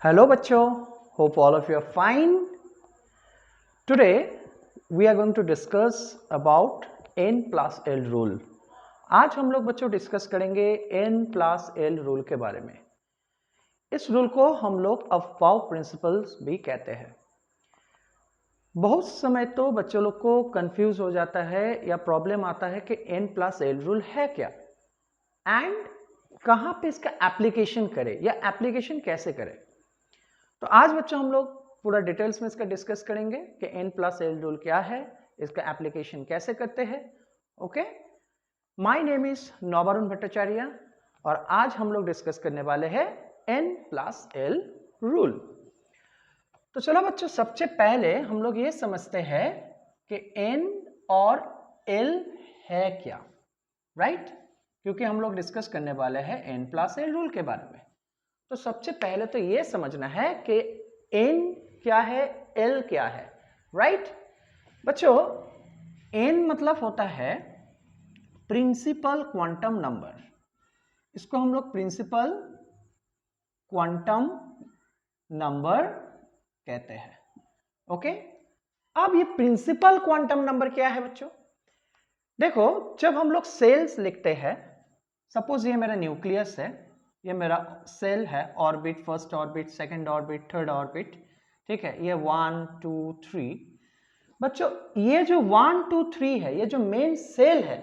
Hello बच्चों, hope all of you are fine. Today we are going to discuss about n plus l rule. आज हम लोग बच्चों discuss करेंगे n plus l rule के बारे में। इस रूल को हम लोग अफवाह प्रिंसिपल्स भी कहते हैं। बहुत समय तो बच्चों लोग को कंफ्यूज हो जाता है या प्रॉब्लम आता है कि n plus l रूल है क्या एंड कहाँ पे इसका एप्लीकेशन करें या एप्लीकेशन कैसे करें। तो आज बच्चों हम लोग पूरा डिटेल्स में इसका डिस्कस करेंगे कि n प्लस एल रूल क्या है, इसका एप्लीकेशन कैसे करते हैं। Okay, my name is Navarun Bhattacharya और आज हम लोग डिस्कस करने वाले हैं n प्लस एल रूल। तो चलो बच्चों, सबसे पहले हम लोग ये समझते हैं कि n और l है क्या, राइट? क्योंकि हम लोग डिस्कस करने वाले हैं n प्लस एल रूल के बारे में। तो सबसे पहले तो ये समझना है कि n क्या है, l क्या है, राइट? बच्चों, n मतलब होता है प्रिंसिपल क्वांटम नंबर। इसको हम लोग प्रिंसिपल क्वांटम नंबर कहते हैं। ओके, अब ये प्रिंसिपल क्वांटम नंबर क्या है बच्चों? देखो, जब हम लोग सेल्स लिखते हैं, सपोज ये मेरा न्यूक्लियस है, ये मेरा सेल है, orbit, first orbit, second orbit, third orbit, ठीक है, ये 1 2 3। बच्चों, ये जो 1 2 3 है, ये जो मेन सेल है,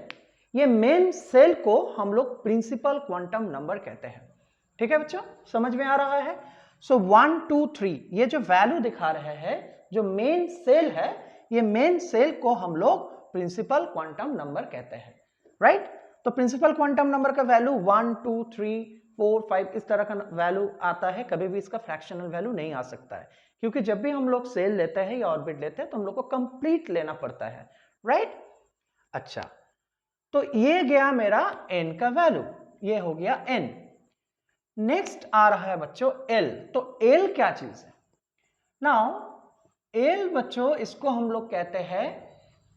ये मेन सेल को हम लोग प्रिंसिपल क्वांटम नंबर कहते हैं। ठीक है बच्चों, समझ में आ रहा है? सो 1 2 3 ये जो वैल्यू दिखा रहे हैं, जो मेन सेल है, ये मेन सेल को हम लोग प्रिंसिपल क्वांटम नंबर कहते हैं, राइट? तो प्रिंसिपल क्वांटम नंबर का वैल्यू 1 2 3 4 5 इस तरह का वैल्यू आता है। कभी भी इसका फ्रैक्शनल वैल्यू नहीं आ सकता है, क्योंकि जब भी हम लोग सेल लेते हैं या ऑर्बिट लेते हैं तो हम लोग को कंप्लीट लेना पड़ता है, राइट? अच्छा, तो ये गया मेरा n का वैल्यू, ये हो गया n। नेक्स्ट आ रहा है बच्चों l। तो l क्या चीज है? नाउ l बच्चों, इसको हम लोग कहते हैं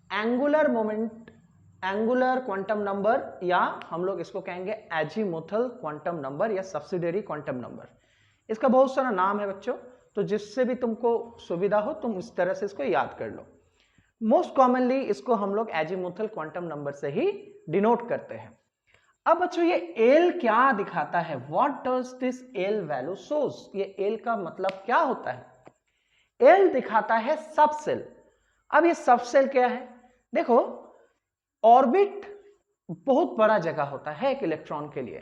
angular moment, angular quantum number, या हम लोग इसको कहेंगे एजीमुथल क्वांटम नंबर या सब्सिडियरी क्वांटम नंबर। इसका बहुत सारा नाम है बच्चों, तो जिससे भी तुमको सुविधा हो तुम इस तरह से इसको याद कर लो। मोस्ट कॉमनली इसको हम लोग एजीमुथल क्वांटम नंबर से ही डिनोट करते हैं। अब बच्चों, ये एल क्या दिखाता है? What does this L value shows? ये एल का मतलब क्या होता है? एल दिखाता है सबसेल। अब ये सबसेल क्या है? देखो, ऑर्बिट बहुत बड़ा जगह होता है एक इलेक्ट्रॉन के लिए।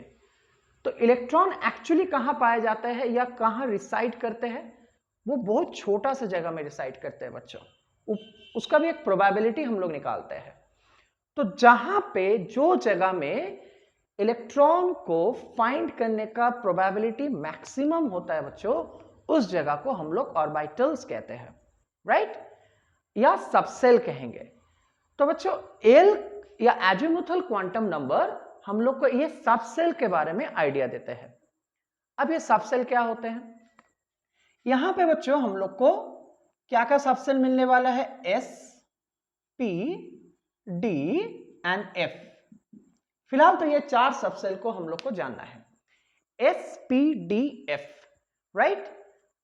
तो इलेक्ट्रॉन एक्चुअली कहां पाए जाते हैं या कहां रिसाइड करते हैं? वो बहुत छोटा सा जगह में रिसाइड करते हैं बच्चों। उसका भी एक प्रोबेबिलिटी हम लोग निकालते हैं। तो जहां पे जो जगह में इलेक्ट्रॉन को फाइंड करने का प्रोबेबिलिटी मैक्सिमम होता है बच्चों, उस जगह को हम लोग ऑर्बिटल्स कहते हैं, राइट? या सबसेल कहेंगे। तो बच्चों, एल या एजीमुथल क्वांटम नंबर हम लोग को ये सबसेल के बारे में आइडिया देते हैं। अब ये सबसेल क्या होते हैं? यहां पे बच्चों हम लोग को क्या क्या सबसेल मिलने वाला है? S, P, D and F. फिलहाल तो ये चार सबसेल को हम लोग को जानना है, S P D F, right?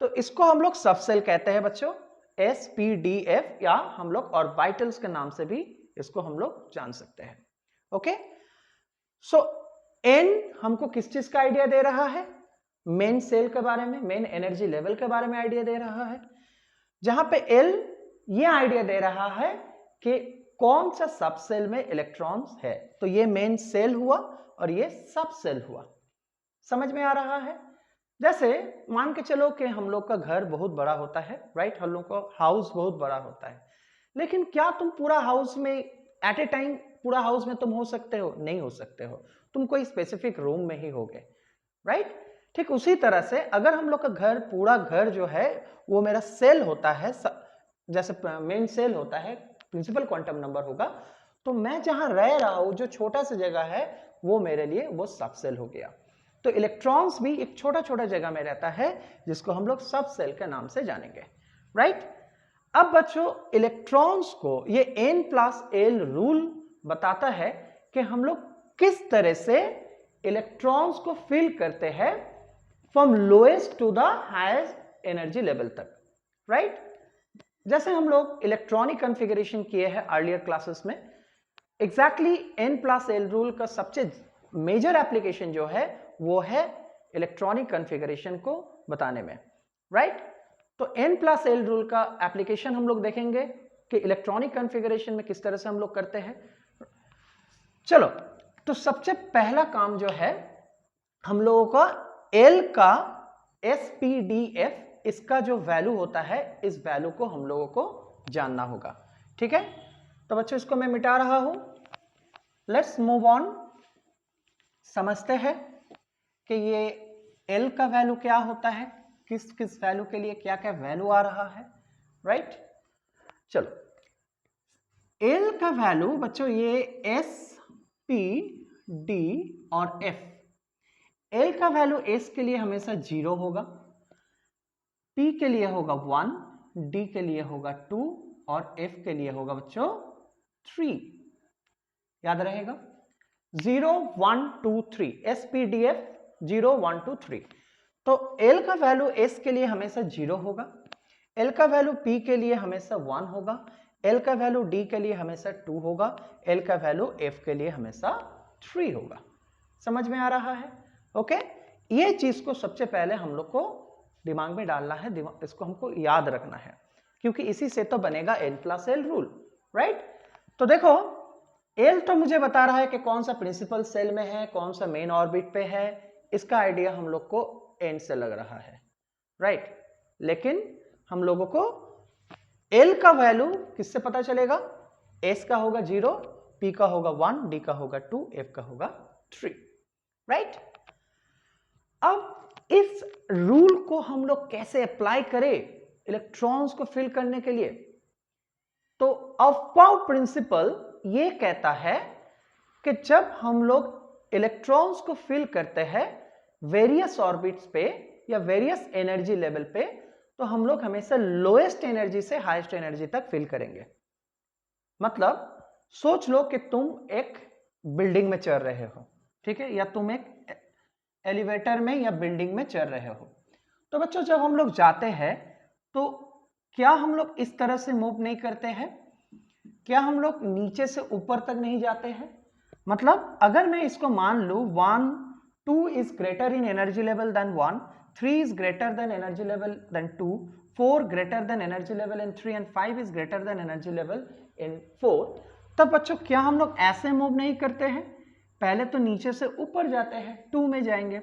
तो इसको हम लोग सबसेल कहते हैं बच्चों, एस पी डी एफ, या हम लोग ऑर्बिटल्स के नाम से भी इसको हम लोग जान सकते हैं। ओके, सो एन हमको किस चीज का आइडिया दे रहा है? मेन सेल के बारे में, मेन एनर्जी लेवल के बारे में आइडिया दे रहा है। जहां पे एल ये आइडिया दे रहा है कि कौन सा सबसेल में इलेक्ट्रॉन्स है। तो ये मेन सेल हुआ और ये सबसेल हुआ। समझ में आ रहा है? जैसे मान के चलो कि हम लोग का घर बहुत बड़ा होता है, राइट? हम लोग का हाउस बहुत बड़ा होता है, लेकिन क्या तुम पूरा हाउस में एट ए टाइम पूरा हाउस में तुम हो सकते हो? नहीं हो सकते हो, तुम कोई स्पेसिफिक रूम में ही होगे, राइट? ठीक उसी तरह से अगर हम लोग का घर, पूरा घर जो है वो मेरा सेल होता है, जैसे मेन सेल होता है, प्रिंसिपल क्वांटम नंबर होगा, तो मैं जहां रह रहा हूं, जो छोटा सा जगह है, वो मेरे लिए वो सबसेल हो गया। तो इलेक्ट्रॉन्स भी एक छोटा छोटा जगह में रहता है, जिसको हम लोग सबसेल के नाम से जानेंगे, राइट? अब बच्चों, इलेक्ट्रॉन्स को ये n प्लस एल रूल बताता है कि हम लोग किस तरह से इलेक्ट्रॉन्स को फिल करते हैं from lowest to the highest energy level तक, राइट? जैसे हम लोग इलेक्ट्रॉनिक कॉन्फ़िगरेशन किए हैं अर्लियर क्लासेस में, एग्जैक्टली n+l रूल का सबसे मेजर एप्लीकेशन जो है वो है इलेक्ट्रॉनिक कॉन्फ़िगरेशन को बताने में, राइट? तो n+l रूल का एप्लीकेशन हम लोग देखेंगे कि इलेक्ट्रॉनिक कॉन्फ़िगरेशन में किस तरह से हम लोग करते हैं। चलो, तो सबसे पहला काम जो है हम लोगों का L का SPDF इसका जो वैल्यू होता है, इस वैल्यू को हम लोगों को जानना होगा, ठीक है? तो बच्चों इसको मैं मिटा रहा हूं, लेट्स मूव ऑन। समझते हैं कि ये L का वैल्यू क्या होता है, किस किस वैल्यू के लिए क्या क्या वैल्यू आ रहा है, राइट? चलो, L का वैल्यू बच्चों ये S, P, D और F। L का वैल्यू S के लिए हमेशा 0 होगा, P के लिए होगा 1, D के लिए होगा 2 और F के लिए होगा बच्चों 3। याद रहेगा 0 1 2 3, SPDF 0 1 2 3। तो L का वैल्यू S के लिए हमेशा 0 होगा, L का वैल्यू P के लिए हमेशा 1 होगा, L का वैल्यू D के लिए हमेशा 2 होगा, L का वैल्यू F के लिए हमेशा 3 होगा। समझ में आ रहा है? ओके, ये चीज को सबसे पहले हम लोग को दिमाग में डालना है, इसको हमको याद रखना है, क्योंकि इसी से तो बनेगा n+l रूल, राइट? तो देखो, L तो मुझे बता रहा है कि कौन सा प्रिंसिपल सेल में है, कौन सा मेन ऑर्बिट पे है, इसका आइडिया हम लोग को n से लग रहा है, राइट? लेकिन हम लोगों को L का वैल्यू किससे पता चलेगा? S का होगा 0, P का होगा 1, D का होगा 2, F का होगा 3, राइट? अब इस रूल को हम लोग कैसे अप्लाई करें इलेक्ट्रॉन्स को फिल करने के लिए? तो अफबाउ प्रिंसिपल ये कहता है कि जब हम लोग इलेक्ट्रॉन्स को फिल करते हैं वेरियस ऑर्बिट्स पे या वेरियस एनर्जी लेवल पे, तो हम लोग हमेशा लोएस्ट एनर्जी से हाईएस्ट एनर्जी तक फिल करेंगे। मतलब सोच लो कि तुम एक बिल्डिंग में चढ़ रहे हो, ठीक है, या तुम एक एलिवेटर में या बिल्डिंग में चढ़ रहे हो। तो बच्चों जब हम लोग जाते हैं तो क्या हम लोग इस तरह से मूव नहीं करते हैं? क्या हम लोग नीचे से ऊपर तक नहीं जाते हैं? मतलब अगर मैं इसको मान लूं 1 2 is greater in energy level than 1, 3 is greater than energy level than 2, 4 greater than energy level in 3 and 5 is greater than energy level in 4, तब बच्चों क्या हम लोग ऐसे मूव नहीं करते हैं? पहले तो नीचे से ऊपर जाते हैं, 2 में जाएंगे,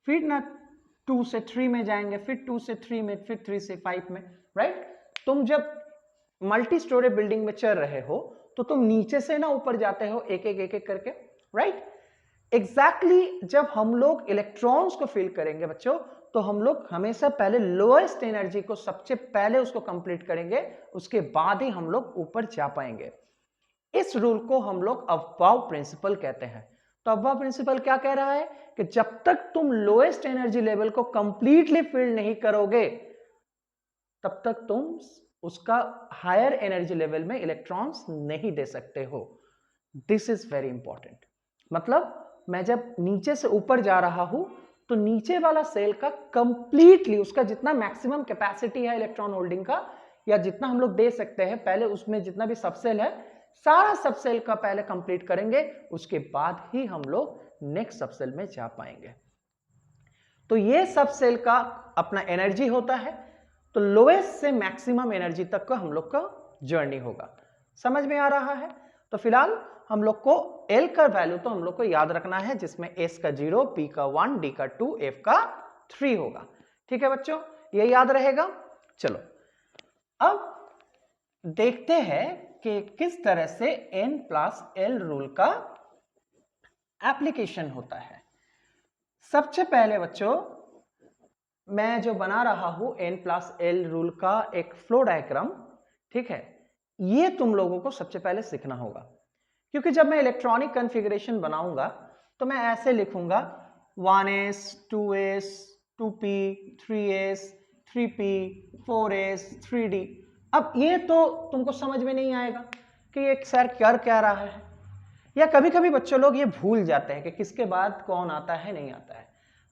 फिर ना 2 से 3 में जाएंगे, फिर 2 से 3 में, फिर 3 से 5 में, राइट? तुम जब मल्टी स्टोरी बिल्डिंग में चढ़ रहे हो तो तुम नीचे से ना ऊपर जाते हो एक एक करके, राइट? एग्जैक्टली जब हम लोग इलेक्ट्रॉन्स को फिल करेंगे बच्चों, तो हम लोग हमेशा पहले लोएस्ट एनर्जी को सबसे पहले उसको कंप्लीट करेंगे, उसके बाद ही हम लोग ऊपर जा पाएंगे। इस रूल को हम लोग अफबाउ प्रिंसिपल कहते हैं। तो अफबाउ प्रिंसिपल क्या कह रहा है कि जब तक तुम लोएस्ट एनर्जी लेवल को कंप्लीटली फिल नहीं करोगे तब तक तुम उसका हायर एनर्जी लेवल में इलेक्ट्रॉन्स नहीं दे सकते हो। This is very important. मतलब मैं जब नीचे से ऊपर जा रहा हूं तो नीचे वाला सेल का कंप्लीटली उसका जितना मैक्सिमम कैपेसिटी है इलेक्ट्रॉन होल्डिंग का, या जितना हम लोग दे सकते हैं, पहले उसमें जितना भी सबसेल है सारा सबसेल का पहले कंप्लीट करेंगे, उसके बाद ही हम लोग नेक्स्ट सबसेल में जा पाएंगे। तो ये सबसेल का अपना एनर्जी होता है, तो लोएस्ट से मैक्सिमम एनर्जी तक का हम लोग का जर्नी होगा। समझ में आ रहा है? तो फिलहाल हम लोग को L का वैल्यू तो हम लोग को याद रखना है, जिसमें S का 0, P का 1, D का 2, F का 3 होगा। ठीक है बच्चों, ये याद रहेगा। चलो अब देखते हैं कि किस तरह से n+l रूल का एप्लीकेशन होता है। सबसे पहले बच्चों मैं जो बना रहा हूं n+l रूल का एक फ्लो डायग्राम, ठीक है, ये तुम लोगों को सबसे पहले सीखना होगा, क्योंकि जब मैं इलेक्ट्रॉनिक कॉन्फ़िगरेशन बनाऊंगा तो मैं ऐसे लिखूंगा 1s 2s 2p 3s 3p 4s 3d। अब ये तो तुमको समझ में नहीं आएगा कि ये सर क्या रहा है, या कभी कभी बच्चों लोग ये भूल जाते हैं कि किसके बाद कौन आता है नहीं आता है।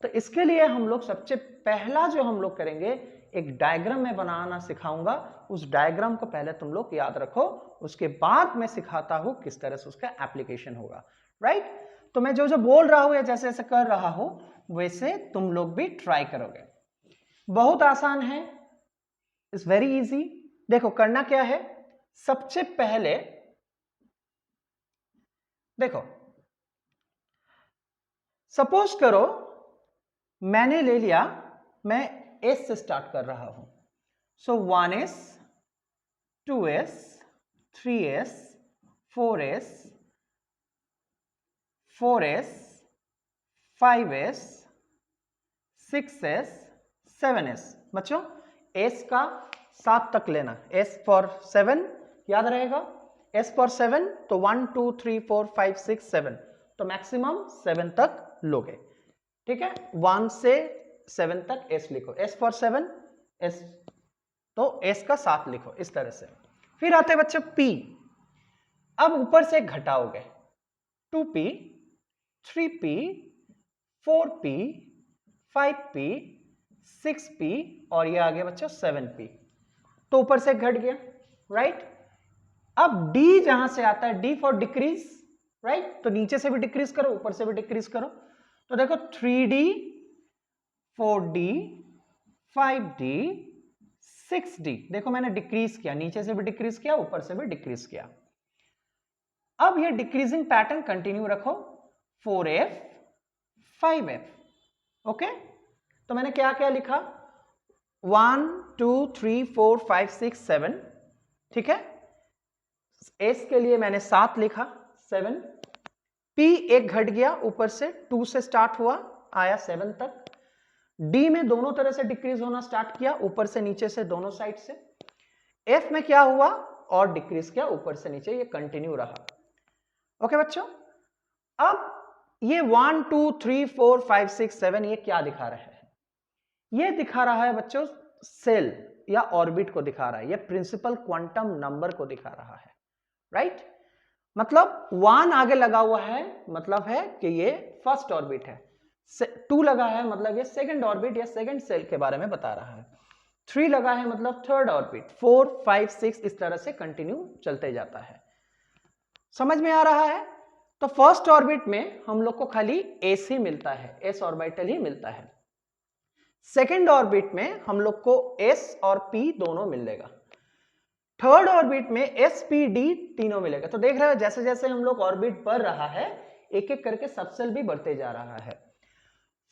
तो इसके लिए हम लोग सबसे पहला जो हम लोग करेंगे, एक डायग्राम में बनाना सिखाऊंगा। उस डायग्राम को पहले तुम लोग याद रखो, उसके बाद मैं सिखाता हूं किस तरह से उसका एप्लीकेशन होगा। राइट? तो मैं जो जो बोल रहा हूं या जैसे जैसे कर रहा हूं वैसे तुम लोग भी ट्राई करोगे। बहुत आसान है, इट्स वेरी इजी। देखो करना क्या है, सबसे पहले देखो, सपोज करो मैंने ले लिया, मैं एस से स्टार्ट कर रहा हूं। सो 1s, 2s, 3s, 4s, 4s, 5s, 6s, 7s। बच्चों s का 7 तक लेना, s फॉर 7 याद रहेगा, s फॉर 7 तो 1 2 3 4 5 6 7, तो मैक्सिमम 7 तक लोगे। ठीक है, 1 से 7 तक s लिखो, s फॉर 7, s तो s का 7 लिखो इस तरह से। फिर आते बच्चों p, अब ऊपर से घटाओगे, 2p, 3p, 4p, 5p, 6p और ये आ गया बच्चों 7p, तो ऊपर से घट गया। राइट? अब d जहां से आता है, d फॉर डिक्रीज। राइट? तो नीचे से भी डिक्रीज करो, ऊपर से भी डिक्रीज करो। तो देखो 3d, 4d, 5d, 6d, देखो मैंने डिक्रीज किया, नीचे से भी डिक्रीज किया, ऊपर से भी डिक्रीज किया। अब ये डिक्रीजिंग पैटर्न कंटिन्यू रखो, 4f, 5f। ओके, तो मैंने क्या क्या लिखा, 1 2 3 4 5 6 7। ठीक है, s के लिए मैंने 7 लिखा, 7। p एक घट गया, ऊपर से 2 से स्टार्ट हुआ, आया 7 तक। d में दोनों तरह से डिक्रीज होना स्टार्ट किया, ऊपर से नीचे से, दोनों साइड से। f में क्या हुआ, और डिक्रीज किया ऊपर से नीचे, ये कंटिन्यू रहा। ओके बच्चों, अब ये 1 2 3 4 5 6 7 ये क्या दिखा रहा है, ये दिखा रहा है बच्चों सेल या ऑर्बिट को दिखा रहा है, ये प्रिंसिपल क्वांटम नंबर को दिखा रहा है। राइट? मतलब 1 आगे लगा हुआ है, मतलब है कि ये फर्स्ट ऑर्बिट है। 2 लगा है मतलब ये सेकंड ऑर्बिट या सेकंड सेल के बारे में बता रहा है। 3 लगा है मतलब थर्ड ऑर्बिट। 4 5 6 इस तरह से कंटिन्यू चलते जाता है। समझ में आ रहा है? तो फर्स्ट ऑर्बिट में हम लोग को खाली एस ही मिलता है, एस ऑर्बिटल ही मिलता है। सेकेंड ऑर्बिट में हम लोग को एस और पी दोनों मिलेगा। थर्ड ऑर्बिट में एस पी डी तीनों मिलेगा। तो देख रहे हो जैसे जैसे हम लोग ऑर्बिट बढ़ रहा है, एक एक करके सबसेल भी बढ़ते जा रहा है।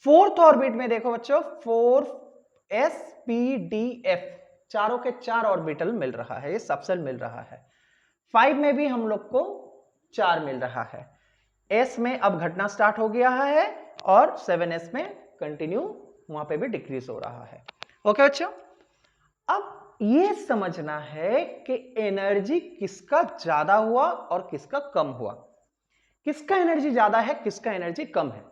फोर्थ ऑर्बिट में देखो बच्चों, 4 एस पी डी एफ चारों के 4 ऑर्बिटल मिल रहा है, ये सबसेल मिल रहा है। 5 में भी हम लोग को 4 मिल रहा है। एस में अब घटना स्टार्ट हो गया है और 7s में कंटिन्यू वहां पे भी डिक्रीज हो रहा है। ओके बच्चों, अब ये समझना है कि एनर्जी किसका ज्यादा हुआ और किसका कम हुआ, किसका एनर्जी ज्यादा है, किसका एनर्जी कम है।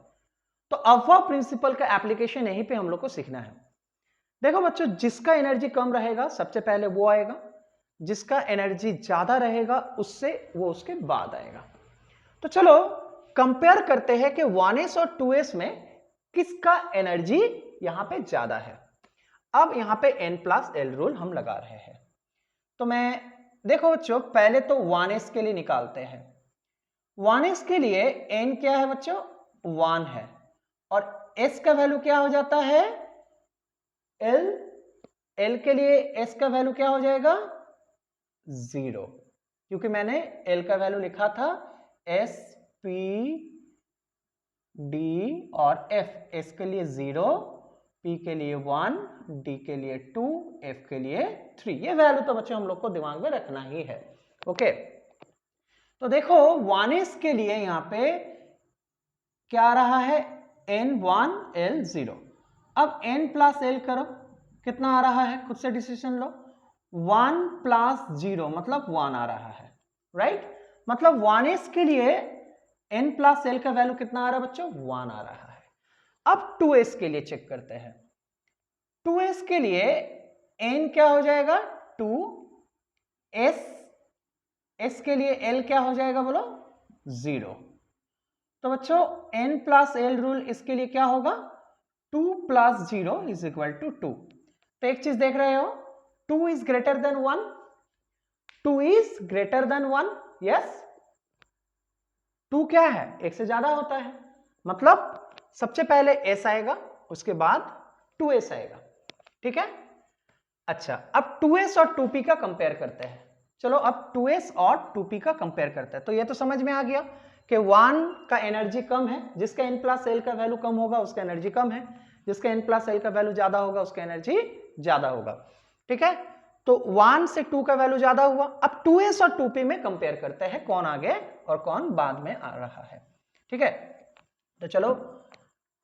तो अफवा प्रिंसिपल का एप्लीकेशन यहीं पे हम लोग को सीखना है। देखो बच्चों, जिसका एनर्जी कम रहेगा सबसे पहले वो आएगा, जिसका एनर्जी ज्यादा रहेगा उससे वो उसके बाद आएगा। तो चलो कंपेयर करते हैं कि 1s और 2s में किसका एनर्जी यहां पे ज्यादा है। अब यहां पे n+l रूल हम लगा रहे हैं। तो मैं देखो बच्चों, पहले तो 1s के लिए निकालते हैं। 1s के लिए n क्या है बच्चों, 1 है, और s का वैल्यू क्या हो जाता है, l। l के लिए s का वैल्यू क्या हो जाएगा, 0, क्योंकि मैंने l का वैल्यू लिखा था s p d और f। s के लिए 0, p के लिए 1, d के लिए 2, f के लिए 3। ये वैल्यू तो बच्चों हम लोग को दिमाग में रखना ही है। ओके, तो देखो 1s के लिए यहां पे क्या आ रहा है, n1 l0। अब n+l करो, कितना आ रहा है, खुद से डिसीजन लो। 1+0 मतलब 1 आ रहा है। राइट? मतलब 1s के लिए n+l का वैल्यू कितना आ रहा है बच्चों, 1 आ रहा है। अब 2s के लिए चेक करते हैं। 2s के लिए n क्या हो जाएगा, 2, s के लिए l क्या हो जाएगा बोलो, 0। तो बच्चों n+l रूल इसके लिए क्या होगा, 2 प्लस 0 इज इक्वल टू 2। तो एक चीज देख रहे हो, 2 is greater than 1, 2 is greater than 1, yes. 2 क्या है, एक से ज्यादा होता है, मतलब सबसे पहले s आएगा, उसके बाद 2s आएगा, ठीक है। अच्छा, अब 2s और 2p का कंपेयर करते हैं। चलो अब 2s और 2p का कंपेयर करते हैं। तो ये तो समझ में आ गया कि 1 का एनर्जी कम है, जिसका n प्लस एल का वैल्यू कम होगा उसका एनर्जी कम है, जिसका n प्लस एल का वैल्यू ज्यादा होगा उसका एनर्जी ज्यादा होगा, ठीक है। तो 1 से 2 का वैल्यू ज्यादा हुआ। अब 2s और 2p में कंपेयर करते हैं कौन आगे और कौन बाद में आ रहा है, ठीक है। तो चलो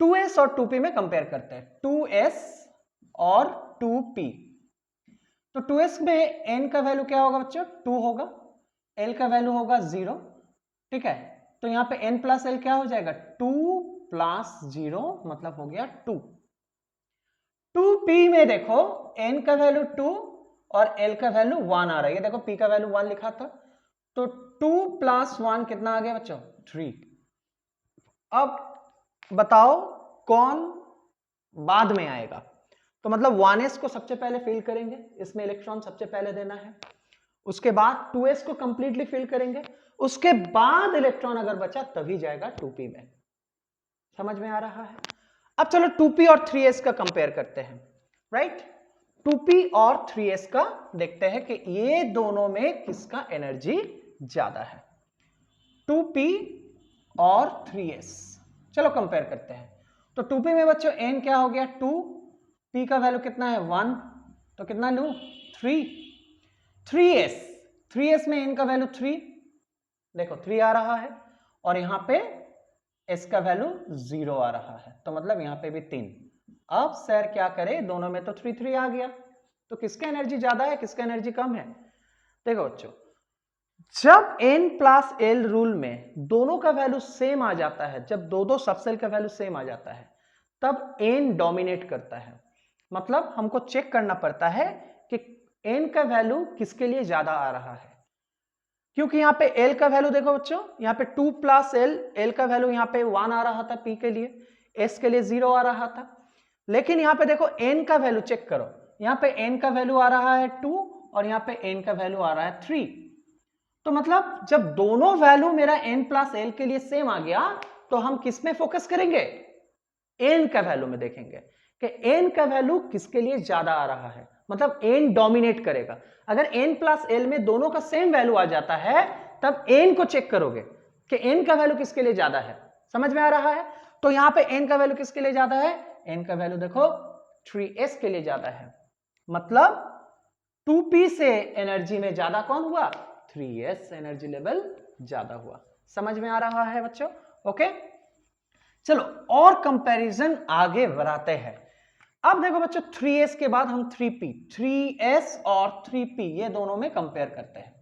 2s और 2p में कंपेयर करते हैं, 2s और 2p। तो 2s में n का वैल्यू क्या होगा बच्चों, 2 होगा, l का वैल्यू होगा 0, ठीक है। तो यहां पे n प्लस एल क्या हो जाएगा, 2 प्लस 0 मतलब हो गया 2। 2p में देखो n का वैल्यू 2 और l का वैल्यू 1 आ रहा है, देखो p का वैल्यू 1 लिखा था, तो 2 प्लस 1 कितना आ गया बच्चों, 3। अब बताओ कौन बाद में आएगा। तो मतलब 1s को सबसे पहले फिल करेंगे, इसमें इलेक्ट्रॉन सबसे पहले देना है, उसके बाद 2s को कंप्लीटली फिल करेंगे, उसके बाद इलेक्ट्रॉन अगर बचा तभी जाएगा 2p में। समझ में आ रहा है। अब चलो 2p और 3s का कंपेयर करते हैं, राइट। 2p और 3s का देखते हैं कि ये दोनों में किसका एनर्जी ज्यादा है, 2p और 3s। चलो कंपेयर करते हैं। तो 2p में बच्चों n क्या हो गया 2, p का वैल्यू कितना है 1, तो कितना लूं 3। 3s में n का वैल्यू 3, देखो 3 आ रहा है, और यहां पे s का वैल्यू 0 आ रहा है, तो मतलब यहां पे भी 3। अब सर क्या करें, दोनों में तो 3 आ गया, तो किसका एनर्जी ज्यादा है किसका एनर्जी कम है। देखो बच्चों, जब n प्लस एल रूल में दोनों का वैल्यू सेम आ जाता है, जब दो सबसेल का वैल्यू सेम आ जाता है, तब n डोमिनेट करता है। मतलब हमको चेक करना पड़ता है कि n का वैल्यू किसके लिए ज्यादा आ रहा है, क्योंकि यहां पे l का वैल्यू देखो बच्चों, यहां पे 2 प्लस l का वैल्यू यहां पे 1 आ रहा था p के लिए, s के लिए 0 आ रहा था। लेकिन यहां पे देखो n का वैल्यू चेक करो, यहां पे n का वैल्यू आ रहा है 2 और यहां पे n का वैल्यू आ रहा है 3। तो मतलब जब दोनों वैल्यू मेरा n प्लस एल के लिए सेम आ गया, तो हम किस में फोकस करेंगे, n का वैल्यू में देखेंगे कि n का वैल्यू किसके लिए ज्यादा आ रहा है, मतलब n डोमिनेट करेगा। अगर n प्लस एल में दोनों का सेम वैल्यू आ जाता है, तब n को चेक करोगे कि n का वैल्यू किसके लिए ज्यादा है। समझ में आ रहा है। तो यहां पे n का वैल्यू किसके लिए ज्यादा है, n का वैल्यू देखो 3s के लिए ज्यादा है, मतलब 2p से एनर्जी में ज्यादा कौन हुआ, 3s एनर्जी लेवल ज्यादा हुआ। समझ में आ रहा है बच्चों, ओके। चलो और कंपैरिजन आगे बढ़ाते हैं। अब देखो बच्चों 3s के बाद हम 3s और 3p ये दोनों में कंपेयर करते हैं।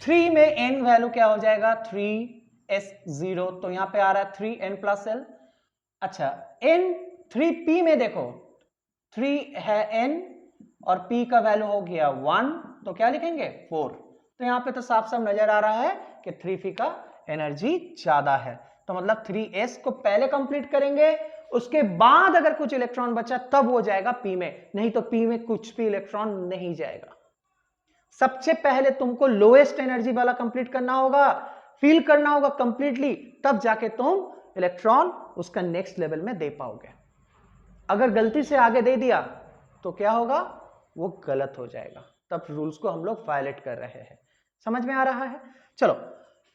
3 में n वैल्यू क्या हो जाएगा 3s0, तो यहां पे आ रहा है 3n प्लस एल। अच्छा n 3p में देखो 3 है n और p का वैल्यू हो गया 1, तो क्या लिखेंगे 4। तो यहां पे तो साफ साफ नजर आ रहा है कि 3p का एनर्जी ज्यादा है, तो मतलब 3s को पहले कंप्लीट करेंगे, उसके बाद अगर कुछ इलेक्ट्रॉन बचा तब वो जाएगा p में, नहीं तो p में कुछ भी इलेक्ट्रॉन नहीं जाएगा। सबसे पहले तुमको लोएस्ट एनर्जी वाला कंप्लीट करना होगा, फील करना होगा कंप्लीटली, तब जाके तुम इलेक्ट्रॉन उसका नेक्स्ट लेवल में दे पाओगे। अगर गलती से आगे दे दिया तो क्या होगा, वो गलत हो जाएगा, तब रूल्स को हम लोग वायलेट कर रहे हैं। समझ में आ रहा है। चलो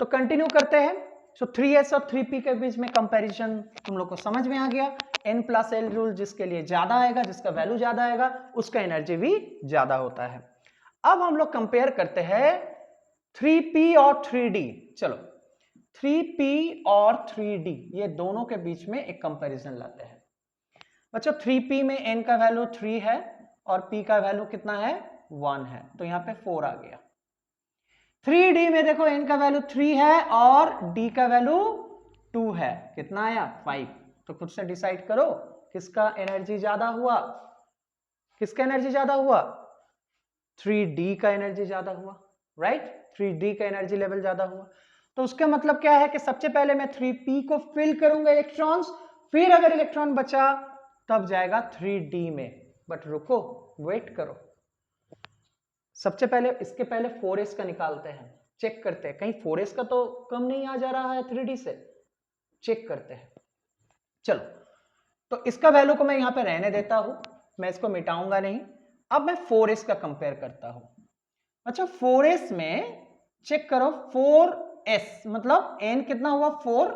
तो कंटिन्यू करते हैं। सो 3s और 3p के बीच में कंपैरिजन तुम लोग को समझ में आ गया। n प्लस एल रूल जिसके लिए ज्यादा आएगा, जिसका वैल्यू ज्यादा आएगा, उसका एनर्जी भी ज्यादा होता है। अब हम लोग कंपेयर करते हैं 3p और 3d। चलो 3p और 3d ये दोनों के बीच में एक कंपैरिजन लाते हैं। बच्चों 3p में n का वैल्यू 3 है और p का वैल्यू कितना है 1 है, तो यहां पे 4 आ गया। 3d में देखो n का वैल्यू 3 है और d का वैल्यू 2 है, कितना आया 5। तो खुद से डिसाइड करो किसका एनर्जी ज्यादा हुआ, किसका एनर्जी ज्यादा हुआ, 3d का एनर्जी ज्यादा हुआ, राइट। 3d का एनर्जी लेवल ज्यादा हुआ। तो उसका मतलब क्या है कि सबसे पहले मैं 3p को फिल करूंगा इलेक्ट्रॉन्स, फिर अगर इलेक्ट्रॉन बचा तब जाएगा 3d में। बट रुको, वेट करो, सबसे पहले इसके पहले 4s का निकालते हैं, चेक करते हैं कहीं 4s का तो कम नहीं आ जा रहा है 3d से, चेक करते हैं। चलो, तो इसका वैल्यू को मैं यहां पे रहने देता हूं, मैं इसको मिटाऊंगा नहीं। अब मैं 4s का कंपेयर करता हूं। अच्छा, 4s में चेक करो, 4s मतलब n कितना हुआ 4,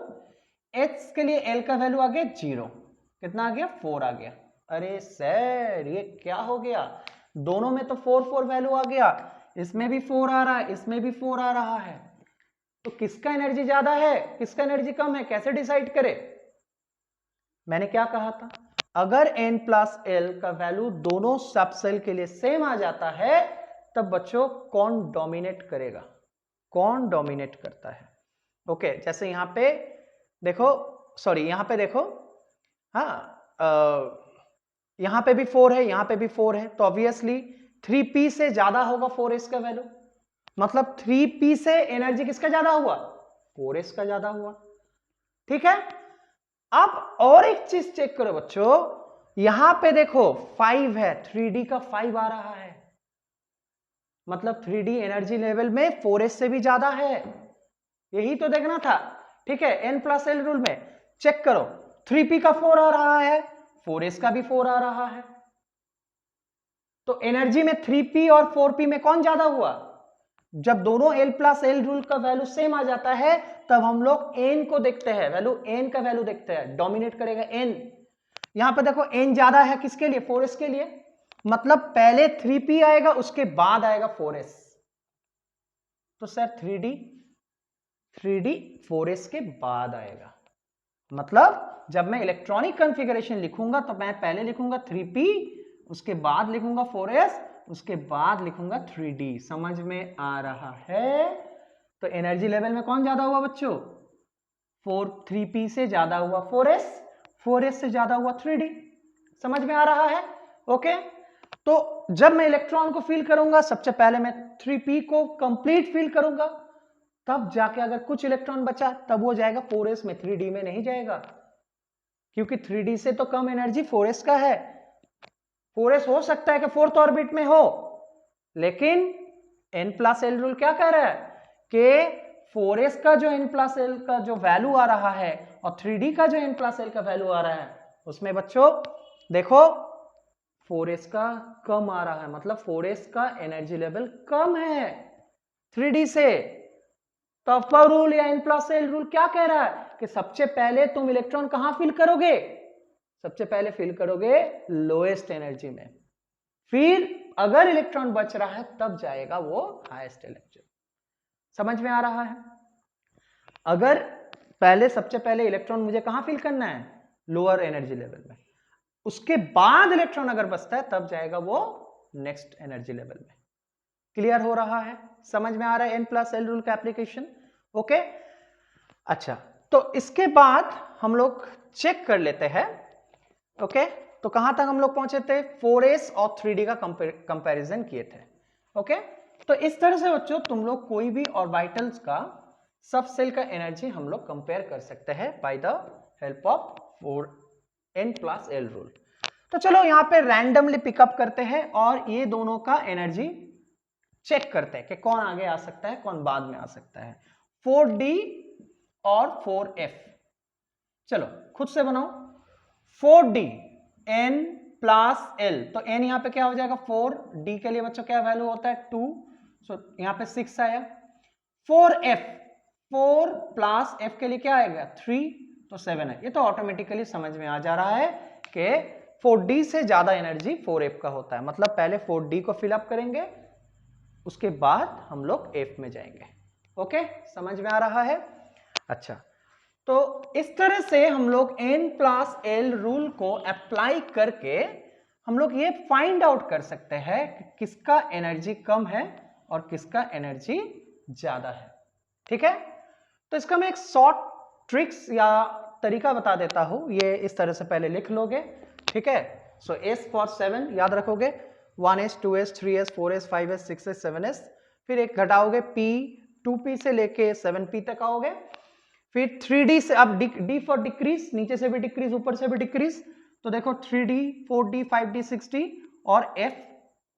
h के लिए l का वैल्यू आ गया 0, कितना आ गया 4 आ गया। अरे सर ये क्या हो गया, दोनों में तो 4 4 वैल्यू आ गया, इसमें भी 4 आ रहा है, इसमें भी 4 आ रहा है, तो किसका एनर्जी ज्यादा है किसका एनर्जी कम है, कैसे डिसाइड करें? मैंने क्या कहा था, अगर n प्लस l का वैल्यू दोनों सब सेल के लिए सेम आ जाता है तब बच्चों कौन डोमिनेट करेगा, कौन डोमिनेट करता है? ओके, जैसे यहां पे देखो, सॉरी यहां पे देखो, हाँ यहां पे भी 4 है, यहां पे भी 4 है, तो ऑब्वियसली 3p से ज्यादा होगा 4s का वैल्यू, मतलब 3p से एनर्जी किसका ज्यादा हुआ 4s का ज्यादा हुआ। ठीक है, अब और एक चीज चेक करो बच्चों, यहां पे देखो 5 है, 3d का 5 आ रहा है, मतलब 3d एनर्जी लेवल में 4s से भी ज्यादा है, यही तो देखना था। ठीक है, n प्लस एल रूल में चेक करो, 3p का 4 आ रहा है, 4s का भी 4 आ रहा है, तो एनर्जी में 3p और 4p में कौन ज्यादा हुआ? जब दोनों l प्लस एल रूल का वैल्यू सेम आ जाता है तब हम लोग n को देखते हैं, वैल्यू n का वैल्यू देखते हैं, डोमिनेट करेगा n। यहां पर देखो n ज्यादा है किसके लिए 4s के लिए, मतलब पहले 3p आएगा उसके बाद आएगा 4s, तो सर 3d 4s के बाद आएगा, मतलब जब मैं इलेक्ट्रॉनिक कॉन्फ़िगरेशन लिखूंगा तो मैं पहले लिखूंगा 3p, उसके बाद लिखूंगा 4s, उसके बाद लिखूंगा 3d। समझ में आ रहा है? तो एनर्जी लेवल में कौन ज्यादा हुआ बच्चों 3p से ज्यादा हुआ 4s, 4s से ज्यादा हुआ 3d। समझ में आ रहा है? ओके, तो जब मैं इलेक्ट्रॉन को फील करूंगा सबसे पहले मैं 3p को कंप्लीट फील करूंगा, तब जाके अगर कुछ इलेक्ट्रॉन बचा तब वो जाएगा 4s में, 3d में नहीं जाएगा, क्योंकि 3d से तो कम एनर्जी 4s का है। 4s हो सकता है कि 4th ऑर्बिट में हो, लेकिन n प्लस एल रूल क्या कह रहा है कि 4s का जो n प्लस एल का जो वैल्यू आ रहा है और 3d का जो n प्लस एल का वैल्यू आ रहा है उसमें बच्चों देखो 4s का कम आ रहा है, मतलब 4s का एनर्जी लेवल कम है 3d से। तो अफबा रूल या n प्लस एल रूल क्या कह रहा है कि सबसे पहले तुम इलेक्ट्रॉन कहां फिल करोगे, सबसे पहले फिल करोगे लोएस्ट एनर्जी में, फिर अगर इलेक्ट्रॉन बच रहा है तब जाएगा वो हाईएस्ट एनर्जी। समझ में आ रहा है? अगर पहले सबसे पहले इलेक्ट्रॉन मुझे कहां फिल करना है लोअर एनर्जी लेवल में, उसके बाद इलेक्ट्रॉन अगर बचता है तब जाएगा वो नेक्स्ट एनर्जी लेवल में। क्लियर हो रहा है? समझ में आ रहा है n प्लस एल रूल का एप्लीकेशन? ओके, अच्छा, तो इसके बाद हम लोग चेक कर लेते हैं। ओके, तो कहां तक हम लोग पहुंचे थे, 4s और 3d का कंपैरिजन किए थे। ओके, तो इस तरह से बच्चों तुम लोग कोई भी ऑर्बिटल्स का सब सेल का एनर्जी हम लोग कंपेयर कर सकते हैं by the help of n plus L rule. तो चलो यहां पे रैंडमली पिकअप करते हैं और ये दोनों का एनर्जी चेक करते हैं कि कौन आगे आ सकता है कौन बाद में आ सकता है, 4d और 4f। चलो खुद से बनाओ, 4d n प्लस एल, तो n यहां पे क्या हो जाएगा 4, d के लिए बच्चों क्या वैल्यू होता है 2, सो यहां पे 6 आया। 4f, 4 प्लस f के लिए क्या आएगा 3, तो 7 है। ये तो ऑटोमेटिकली समझ में आ जा रहा है कि 4d से ज्यादा एनर्जी 4f का होता है, मतलब पहले 4d को फिलअप करेंगे उसके बाद हम लोग f में जाएंगे। ओके, समझ में आ रहा है? अच्छा, तो इस तरह से हम लोग n प्लस एल रूल को अप्लाई करके हम लोग ये फाइंड आउट कर सकते हैं कि किसका एनर्जी कम है और किसका एनर्जी ज्यादा है। ठीक है, तो इसका मैं एक शॉर्ट ट्रिक्स या तरीका बता देता हूं, ये इस तरह से पहले लिख लोगे। ठीक है, सो S फॉर 7 याद रखोगे, 1s 2s 3s 4s 5s 6s 7s, फिर एक घटाओगे p, 2p से लेके 7p तक आओगे, फिर 3D से अब D फॉर डिक्रीज, नीचे से भी डिक्रीज ऊपर से भी डिक्रीज, तो देखो 3D 4D 5D 6D और F,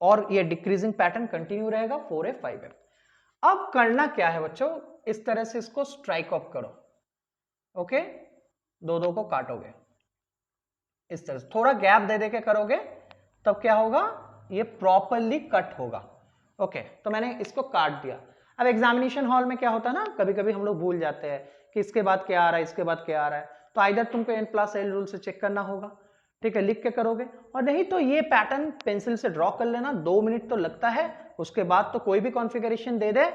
और ये डिक्रीजिंग पैटर्न कंटिन्यू रहेगा 4F 5F। अब करना क्या है बच्चों, इस तरह से इसको स्ट्राइक ऑफ करो, ओके, दो को काटोगे इस तरह से, थोड़ा गैप दे के करोगे तब क्या होगा, ये प्रॉपरली कट होगा। ओके, तो मैंने इसको काट दिया। अब एग्जामिनेशन हॉल में क्या होता है ना, कभी कभी हम लोग भूल जाते हैं कि इसके बाद क्या आ रहा है, इसके बाद क्या आ रहा है, तो आइदर तुमको n+l रूल से चेक करना होगा, ठीक है, लिख के करोगे, और नहीं तो ये पैटर्न पेंसिल से ड्रॉ कर लेना, 2 मिनट तो लगता है, उसके बाद तो कोई भी कॉन्फ़िगरेशन दे दे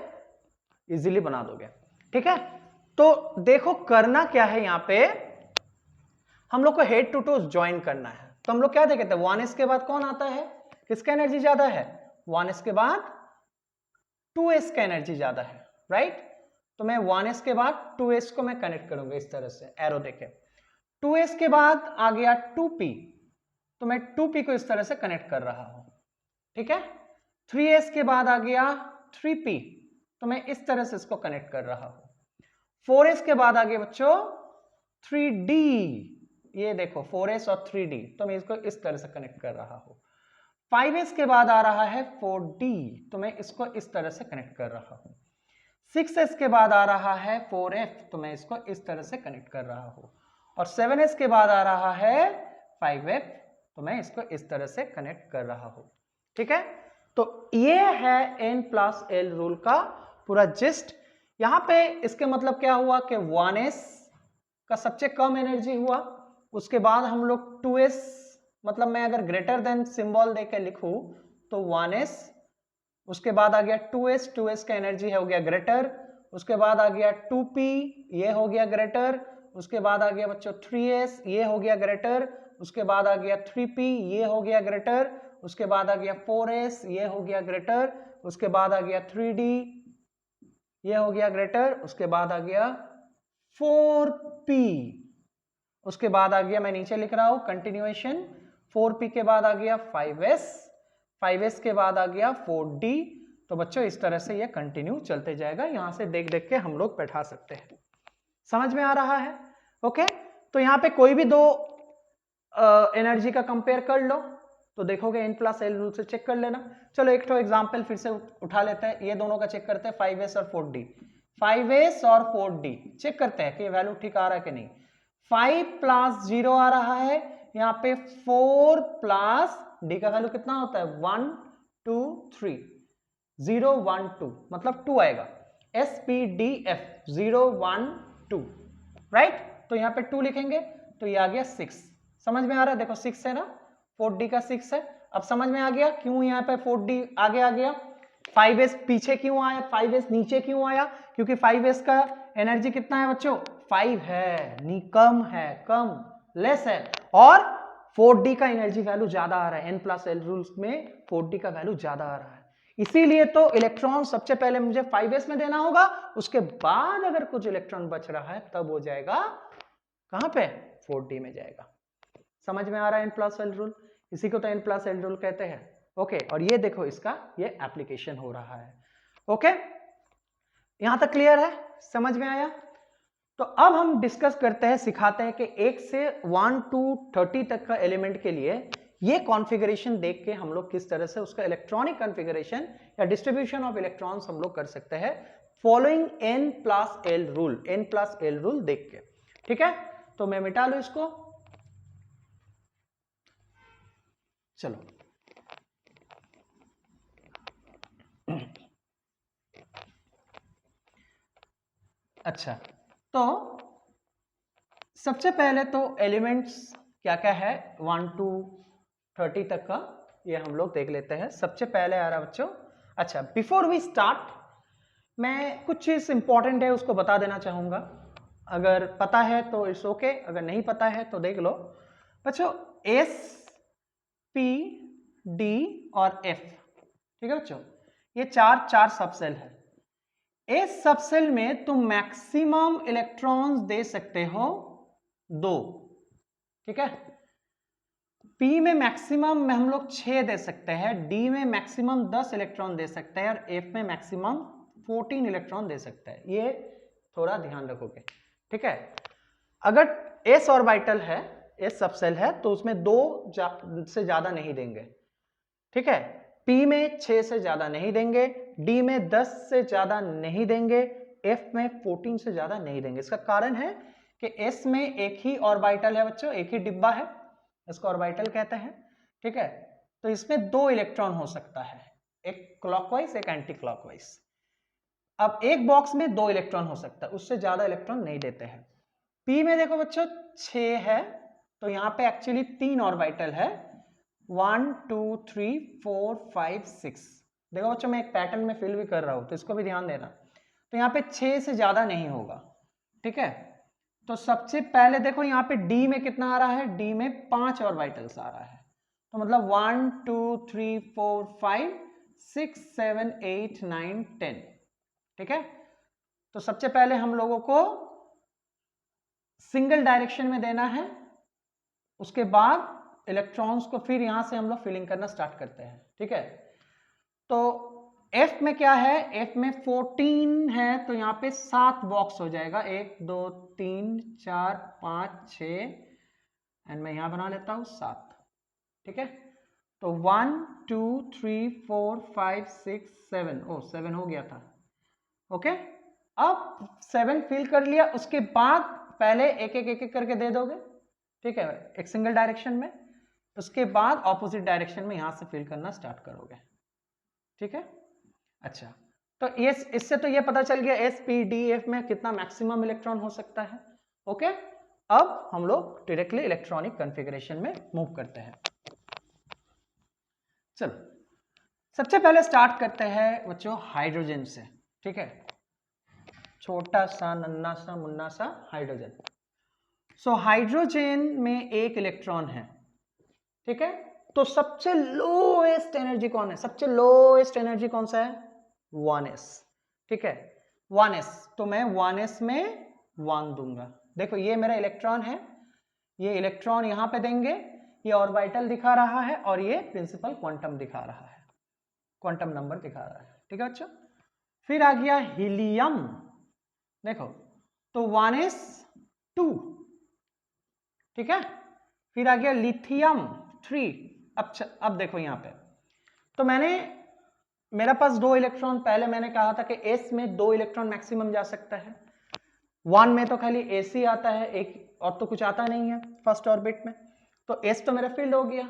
इजीली बना दोगे, ठीक है। तो देखो करना क्या है, यहां पे हम लोग को हेड टू टोज ज्वाइन करना है, तो हम लोग क्या देखते हैं, 1s के बाद कौन आता है, किसका एनर्जी ज्यादा है, 1s के बाद 2s का एनर्जी ज्यादा है, राइट। तो मैं 1s के बाद 2s को मैं कनेक्ट करूंगा इस तरह से, एरो देके, 2s के बाद आ गया 2p, तो मैं 2p को इस तरह से कनेक्ट कर रहा हूं, ठीक है। 3s के बाद आ गया 3p, तो मैं इस तरह से इसको कनेक्ट कर रहा हूं। 4s के बाद आ गया बच्चों 3d, ये देखो 4s और 3d, तो मैं इसको इस तरह से कनेक्ट कर रहा हूं। 5s के बाद आ रहा है 4d, तो मैं इसको इस तरह से कनेक्ट कर रहा हूं। 6s के बाद आ रहा है 4f, तो मैं इसको इस तरह से कनेक्ट कर रहा हूं। और 7s के बाद आ रहा है 5f, तो मैं इसको इस तरह से कनेक्ट कर रहा हूं, ठीक है। तो ये है n+l रूल का पूरा जिस्ट। यहां पे इसके मतलब क्या हुआ कि 1s का सबसे कम एनर्जी हुआ, उसके बाद हम लोग 2s, मतलब मैं अगर ग्रेटर देन सिंबल देके लिखूं तो 1s, उसके बाद आ गया 2s, 2s का एनर्जी हो गया ग्रेटर, उसके बाद आ गया 2p, ये हो गया ग्रेटर, उसके बाद आ गया बच्चों 3s, ये हो गया ग्रेटर, उसके बाद आ गया 3p, ये हो गया ग्रेटर, उसके बाद आ गया 4s, ये हो गया ग्रेटर, उसके बाद आ गया 3d, ये हो गया ग्रेटर, उसके बाद आ गया 4p, उसके बाद आ गया, मैं नीचे लिख रहा हूं कंटिन्यूएशन, 4p के बाद आ गया 5s, 5s के बाद आ गया 4d। तो बच्चों इस तरह से ये कंटिन्यू चलते जाएगा, यहां से देख देख के हम लोग बैठा सकते हैं। समझ में आ रहा है? ओके, तो यहां पे कोई भी दो एनर्जी का कंपेयर कर लो तो देखोगे n+l रूल से चेक कर लेना। चलो एक तो एग्जांपल फिर से उठा लेते हैं, ये दोनों का चेक करते हैं, 5s और 4d, 5s और 4d चेक करते हैं कि वैल्यू ठीक आ रहा है कि नहीं। 5 + 0 आ रहा है, यहाँ पे 4 + d का वैल्यू कितना होता है, 1 2 3, 0 1 2, मतलब 2 आएगा, SPDF 0 1 2, राइट। तो यहाँ पे 2 लिखेंगे तो ये आ गया 6, समझ में आ रहा है, देखो 6 है ना, 4d का 6 है। अब समझ में आ गया क्यों यहाँ पे 4d आगे आ गया, 5s पीछे क्यों आया, 5s नीचे क्यों आया, क्योंकि 5s का एनर्जी कितना है बच्चों, 5 है, नी कम है, कम लेस है, और 4d का एनर्जी वैल्यू ज्यादा आ रहा है, n+l रूल्स में 4d का वैल्यू ज्यादा आ रहा है, इसीलिए तो इलेक्ट्रॉन सबसे पहले मुझे 5s में देना होगा, उसके बाद अगर कुछ इलेक्ट्रॉन बच रहा है तब हो जाएगा कहां पे, 4d में जाएगा। समझ में आ रहा है n+l रूल, इसी को तो n+l रूल कहते हैं। ओके, और ये देखो इसका ये एप्लीकेशन हो रहा है। ओके, यहां तक क्लियर है, समझ में आया। तो अब हम डिस्कस करते हैं, सिखाते हैं कि 1 से 1 to 30 तक का एलिमेंट के लिए ये कॉन्फ़िगरेशन देख के हम लोग किस तरह से उसका इलेक्ट्रॉनिक कॉन्फ़िगरेशन या डिस्ट्रीब्यूशन ऑफ इलेक्ट्रॉन्स हम लोग कर सकते हैं following n+l rule, n+l rule देख के, ठीक है। तो मैं मिटा लूं इसको, चलो अच्छा, तो सबसे पहले तो एलिमेंट्स क्या क्या है 1 to 30 तक का, ये हम लोग देख लेते हैं। सबसे पहले आ रहा बच्चों, अच्छा बिफोर वी स्टार्ट मैं कुछ चीज इंपॉर्टेंट है उसको बता देना चाहूंगा, अगर पता है तो इट्स ओके, अगर नहीं पता है तो देख लो बच्चों। S P D और F, ठीक है बच्चों, ये चार सबसेल है। इस सबसेल में तुम मैक्सिमम इलेक्ट्रॉन्स दे सकते हो 2, ठीक है। P में मैक्सिमम में हम लोग 6 दे सकते हैं, D में मैक्सिमम 10 इलेक्ट्रॉन दे सकते हैं, और F में मैक्सिमम 14 इलेक्ट्रॉन दे सकते हैं। ये थोड़ा ध्यान रखोगे, ठीक है। अगर s ऑर्बिटल है, s सबसेल है, तो उसमें 2 से ज्यादा नहीं देंगे, ठीक है। p में 6 से ज्यादा नहीं देंगे, d में 10 से ज्यादा नहीं देंगे, f में 14 से ज्यादा नहीं देंगे। इसका कारण है कि s में एक ही ऑर्बिटल है बच्चों, एक ही डिब्बा है, इसको ऑर्बिटल कहते हैं, ठीक है। तो इसमें 2 इलेक्ट्रॉन हो सकता है, एक क्लॉकवाइज एक एंटी क्लॉकवाइज। अब एक बॉक्स में 2 इलेक्ट्रॉन हो सकता है, उससे ज्यादा इलेक्ट्रॉन नहीं देते हैं। p में देखो बच्चों 6 है, तो यहां पे एक्चुअली 3 ऑर्बिटल है, 1 2 3 4 5 6। देखो बच्चों मैं एक पैटर्न में फिल भी कर रहा हूं, तो इसको भी ध्यान देना। तो यहाँ पे 6 से ज्यादा नहीं होगा, ठीक है। तो सबसे पहले देखो यहाँ पे d में कितना आ रहा है, d में 5 ऑर्बिटल्स आ रहा है, तो मतलब 1 2 3 4 5 6 7 8 9 10, ठीक है। तो सबसे पहले हम लोगों को सिंगल डायरेक्शन में देना है, उसके बाद इलेक्ट्रॉन्स को फिर यहां से हम लोग फिलिंग करना स्टार्ट करते हैं, ठीक है। तो F में क्या है, F में 14 है, तो यहां पे 7 बॉक्स हो जाएगा, 1 2 3 4 5 6 एंड मैं यहां बना लेता हूं 7, ठीक है। तो 1 2 3 4 5 6 7, ओ 7 हो गया था, ओके। अब 7 फिल कर लिया, उसके बाद पहले एक एक करके दे दोगे, ठीक है, एक सिंगल डायरेक्शन में, उसके बाद ऑपोजिट डायरेक्शन में यहां से फिल करना स्टार्ट करोगे, ठीक है। अच्छा, तो ये इससे तो ये पता चल गया एस पी डी एफ में कितना मैक्सिमम इलेक्ट्रॉन हो सकता है, ओके। अब हम लोग डायरेक्टली इलेक्ट्रॉनिक कॉन्फ़िगरेशन में मूव करते हैं। चलो सबसे पहले स्टार्ट करते हैं बच्चों हाइड्रोजन से, ठीक है, छोटा सा नन्ना सा मुन्ना सा हाइड्रोजन। सो हाइड्रोजन में एक इलेक्ट्रॉन है, ठीक है। तो सबसे लोएस्ट एनर्जी कौन है, सबसे लोएस्ट एनर्जी कौन सा है, 1s, ठीक है, 1s। तो मैं 1s में 1 दूंगा। देखो ये मेरा इलेक्ट्रॉन है, ये इलेक्ट्रॉन यहां पे देंगे, ये ऑर्बिटल दिखा रहा है और ये प्रिंसिपल क्वांटम दिखा रहा है, क्वांटम नंबर दिखा रहा है, ठीक है बच्चों। फिर आ गया हीलियम, देखो तो 1s2, ठीक है। फिर आ गया लिथियम 3। अब देखो यहां पे, तो मेरा पास 2 इलेक्ट्रॉन, पहले मैंने कहा था कि s में 2 इलेक्ट्रॉन मैक्सिमम जा सकता है, 1 में तो खाली ac आता है, एक और तो कुछ आता नहीं है फर्स्ट ऑर्बिट में। तो s तो मेरा फिल्ड हो गया,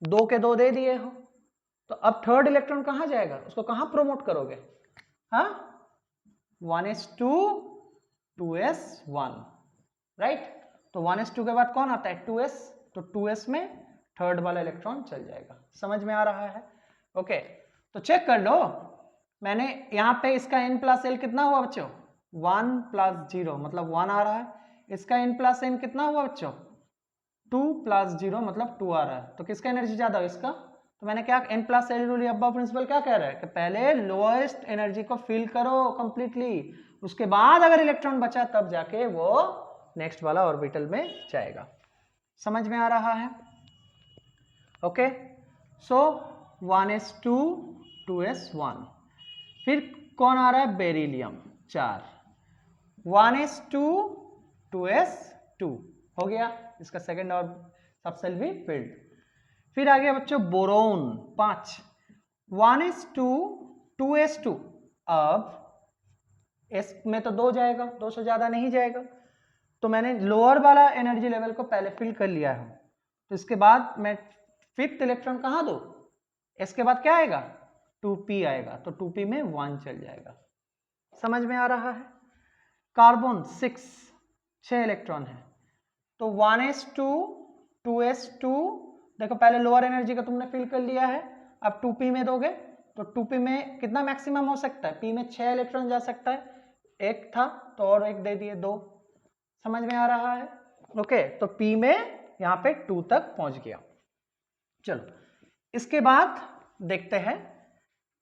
2 के 2 दे दिए हो, तो अब थर्ड इलेक्ट्रॉन कहां जाएगा, उसको कहां प्रोमोट करोगे, हाँ 1s2 2s1, राइट। तो 1s2 के बाद कौन आता है 2s, तो 2s में थर्ड वाला इलेक्ट्रॉन चल जाएगा। समझ में आ रहा है, ओके। तो चेक कर लो, मैंने यहां पे इसका n प्लस एल कितना हुआ बच्चों, 1 प्लस 0 मतलब 1 आ रहा है, इसका n प्लस एन कितना हुआ बच्चों, 2 प्लस 0 मतलब 2 आ रहा है। तो किसका एनर्जी ज्यादा हो, इसका। तो मैंने क्या n प्लस एल रूल अब्बा प्रिंसिपल क्या कह रहा है कि पहले लोएस्ट एनर्जी को फिल करो कंप्लीटली, उसके बाद अगर इलेक्ट्रॉन बचा तब जाके वो नेक्स्ट वाला ऑर्बिटल में जाएगा। समझ में आ रहा है, ओके। सो 1s2 2s1। फिर कौन आ रहा है, बेरिलियम 4, 1s2 2s2 हो गया, इसका सेकंड और सबसेल भी फिल्ड। फिर आ गया बच्चों बोरोन 5, 1s2 2s2। अब s में तो 2 जाएगा, 2 से ज्यादा नहीं जाएगा, तो मैंने लोअर वाला एनर्जी लेवल को पहले फिल कर लिया है। तो इसके बाद मैं फिफ्थ इलेक्ट्रॉन कहां दो, इसके बाद क्या आएगा 2p आएगा, तो 2p में 1 चल जाएगा। समझ में आ रहा है। कार्बन 6 इलेक्ट्रॉन है, तो 1s2 2s2। देखो पहले लोअर एनर्जी का तुमने फिल कर लिया है, अब 2p में दोगे तो 2p में कितना मैक्सिमम हो सकता है, p में 6 इलेक्ट्रॉन जा सकता है, एक था तो और एक दे दिए 2। समझ में आ रहा है, ओके। तो p में यहां पे 2 तक पहुंच गया। चलो इसके बाद देखते हैं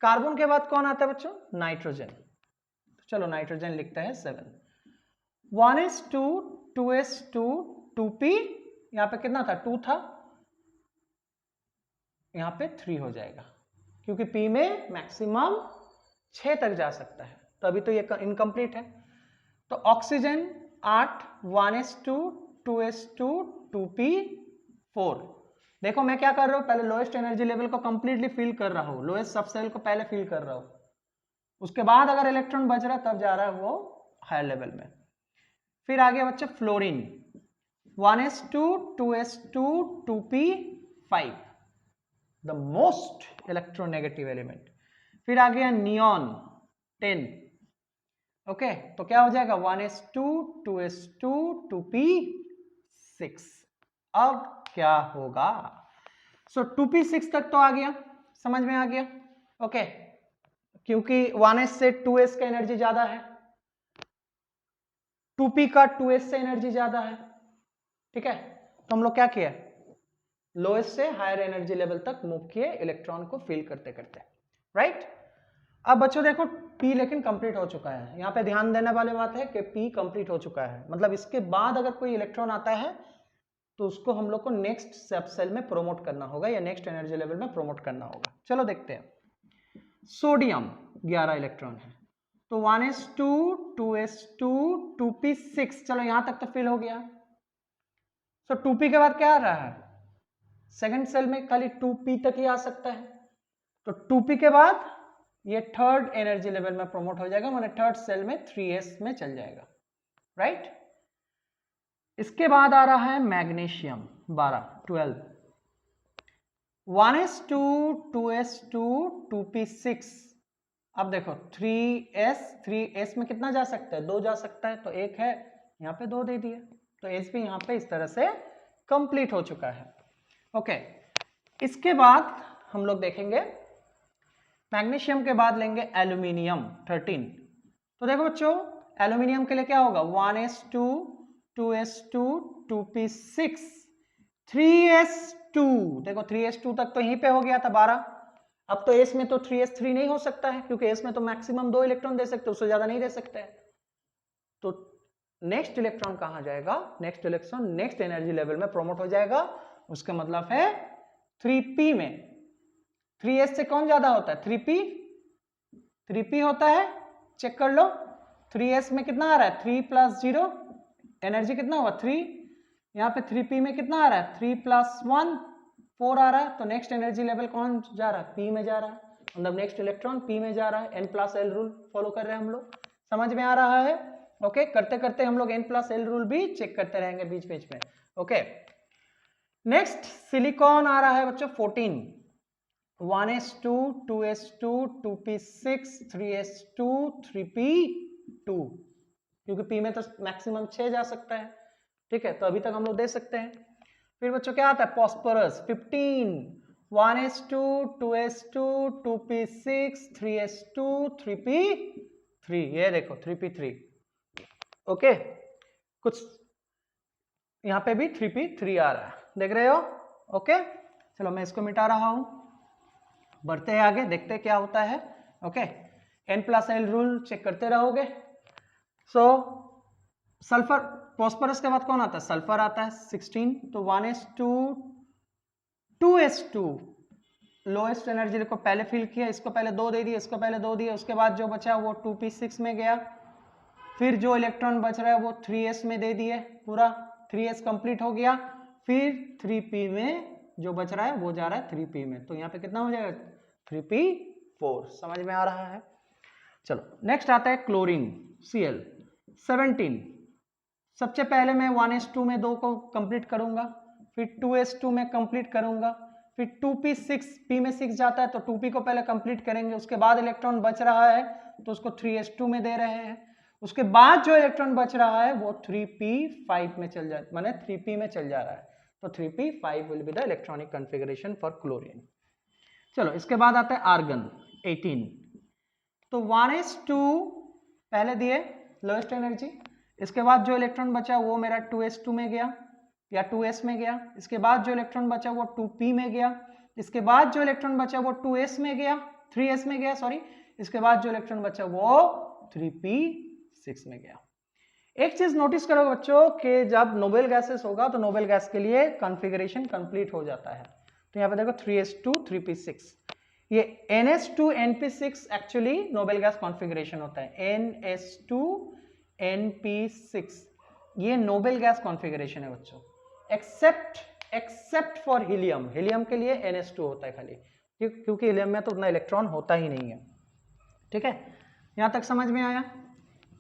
कार्बन के बाद कौन आता है बच्चों, नाइट्रोजन। चलो नाइट्रोजन लिखते हैं 7, 1s2 2s2 2p, यहां पे कितना था 2 था, यहां पे 3 हो जाएगा, क्योंकि p में मैक्सिमम 6 तक जा सकता है, तो अभी तो ये इनकम्प्लीट है। तो ऑक्सीजन 8 1s2 2s2 2p4। देखो मैं क्या कर रहा हूं, पहले लोएस्ट एनर्जी लेवल को कंप्लीटली फिल कर रहा हूं, लोएस्ट सबसेल को पहले फिल कर रहा हूं, उसके बाद अगर इलेक्ट्रॉन बच रहा तब जा रहा है वो हायर लेवल में। फिर आगे बच्चे fluorine 1s2 2s2 2p5, the most electronegative element. फिर आ गया नियॉन 10। ओके तो क्या हो जाएगा 1s2 2s2 2p6। अब क्या होगा, सो 2p6 तक तो आ गया, समझ में आ गया। ओके क्योंकि 1s से 2s का एनर्जी ज्यादा है, 2p का 2s से एनर्जी ज्यादा है, ठीक है। तो हम लोग क्या किया, लोएस्ट से हायर एनर्जी लेवल तक मूव किए इलेक्ट्रॉन को फिल करते करते, राइट। अब बच्चों देखो p लेकिन कंप्लीट हो चुका है, यहाँ पे ध्यान देने वाली बात है कि p कंप्लीट हो चुका है, मतलब इसके बाद अगर कोई इलेक्ट्रॉन आता है तो उसको हम लोग को नेक्स्ट सब सेल में प्रोमोट करना होगा या नेक्स्ट एनर्जी लेवल में प्रोमोट करना होगा। चलो देखते हैं। सोडियम 11 इलेक्ट्रॉन है, तो 1s2 2s2 2p6, चलो यहां तक तो फिल हो गया। सो 2p के बाद क्या आ रहा है, सेकंड सेल में खाली 2p तक ही आ सकता है, तो 2p के बाद ये थर्ड एनर्जी लेवल में प्रोमोट हो जाएगा, माने थर्ड सेल में 3s में चल जाएगा, राइट। इसके बाद आ रहा है मैग्नीशियम 12 1s2 2s2 2p6। अब देखो 3s में कितना जा सकता है, 2 जा सकता है, तो एक है यहाँ पे 2 दे दिए, तो s भी यहाँ पे इस तरह से कंप्लीट हो चुका है। ओके इसके बाद हम लोग देखेंगे मैग्नीशियम के बाद लेंगे एल्यूमिनियम 13। तो देखो बच्चों एल्यूमिनियम के लिए क्या होगा 1s2 2s2 2p6 3s2, देखो 3s2 तक तो यहीं पे हो गया था 12। अब तो s में तो 3s3 नहीं हो सकता है, क्योंकि s में तो मैक्सिमम 2 इलेक्ट्रॉन दे सकते, उससे ज्यादा नहीं दे सकते। तो नेक्स्ट इलेक्ट्रॉन कहां जाएगा, next electron next energy level में प्रोमोट हो जाएगा, उसका मतलब है 3p में। 3s से कौन ज्यादा होता है, 3p होता है, चेक कर लो। 3s में कितना आ रहा है 3 + 0, एनर्जी कितना होगा 3, यहाँ पे 3p में कितना आ रहा है 3 + 1 4 आ रहा है, तो नेक्स्ट एनर्जी लेवल कौन जा रहा है p में जा रहा है, मतलब नेक्स्ट इलेक्ट्रॉन p में जा रहा है। n+l रूल फॉलो कर रहे हैं हम लोग, समझ में आ रहा है। ओके करते करते हम लोग n+l रूल भी चेक करते रहेंगे बीच बीच में। ओके नेक्स्ट सिलिकॉन आ रहा है बच्चों 14 1s2 2s2 2p6 3s2 3p2, क्योंकि p में तो मैक्सिमम 6 जा सकता है, ठीक है, तो अभी तक हम लोग दे सकते हैं। फिर बच्चों क्या आता है phosphorus 15 1s2 2s2 2p6 3s2 3p3, ये देखो 3p3। ओके कुछ यहाँ पे भी 3p3 आ रहा है, देख रहे हो। ओके चलो मैं इसको मिटा रहा हूं, बढ़ते हैं आगे, देखते हैं क्या होता है। ओके n+l रूल चेक करते रहोगे। सो सल्फर फॉस्फोरस के बाद कौन आता है, सल्फर आता है 16, तो 1s2 2s2 लोएस्ट एनर्जी को पहले फिल किया, इसको पहले 2 दे दिए, इसको पहले 2 दिए, उसके बाद जो बचा वो 2p6 में गया, फिर जो इलेक्ट्रॉन बच रहा है वो 3s में दे दिए, पूरा 3s कंप्लीट हो गया, फिर 3p में जो बच रहा है वो जा रहा है 3p में, तो यहाँ पे कितना हो जाएगा 3p4, समझ में आ रहा है। चलो नेक्स्ट आता है क्लोरीन Cl 17। सबसे पहले मैं 1s2 में 2 को कंप्लीट करूंगा, फिर 2s2 में कंप्लीट करूंगा, फिर 2p6 p में 6 जाता है तो 2p को पहले कंप्लीट करेंगे, उसके बाद इलेक्ट्रॉन बच रहा है तो उसको 3s2 में दे रहे हैं, उसके बाद जो इलेक्ट्रॉन बच रहा है वो 3p5 में चल जाए, माने 3p में चल जा रहा है, तो 3p5 will be the electronic configuration for chlorine. चलो इसके बाद आता है आर्गन 18। तो 1s2 पहले दिए लोएस्ट एनर्जी, इसके बाद जो इलेक्ट्रॉन बचा वो मेरा 2s2 में गया या 2s में गया, इसके बाद जो इलेक्ट्रॉन बचा वो 2p में गया, इसके बाद जो इलेक्ट्रॉन बचा वो 2s में गया 3s में गया सॉरी, इसके बाद जो इलेक्ट्रॉन बचा वो 3p6 में गया। एक चीज नोटिस करो बच्चों कि जब नोबेल गैसेस होगा तो नोबेल गैस के लिए कॉन्फ़िगरेशन कंप्लीट हो जाता है, तो यहाँ पे देखो 3s2 3p6, ये ns2 np6 actually noble gas configuration होता है, ns2 np6 ये नोबल गैस कॉन्फ़िगरेशन है बच्चों, एक्सेप्ट फॉर हीलियम। हीलियम के लिए NH2 होता है खाली, क्योंकि हीलियम में तो उतना इलेक्ट्रॉन होता ही नहीं है। ठीक है, यहाँ तक समझ में आया?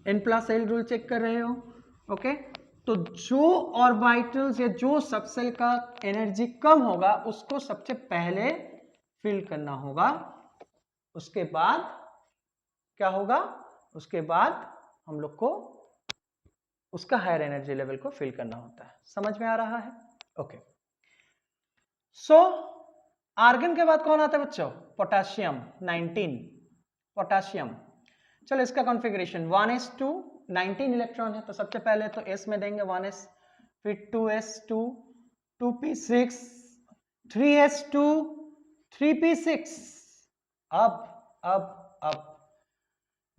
N+L रूल चेक कर रहे हो? ओके, तो जो ऑर्बिटल्स या जो सबसेल का एनर्जी कम होगा उसको सबसे पहले फिल करना होगा, उसके बाद क्या होगा, उसके बाद हम लोग को उसका हायर एनर्जी लेवल को फिल करना होता है। समझ में आ रहा है? ओके, सो आर्गन के बाद कौन आता है बच्चों? Potassium 19, potassium. चलो इसका कॉन्फ़िगरेशन 1s2, 19 इलेक्ट्रॉन है, तो सबसे पहले तो s में देंगे 1s, फिर 2s2, 2p6, 3s2, 3p6। अब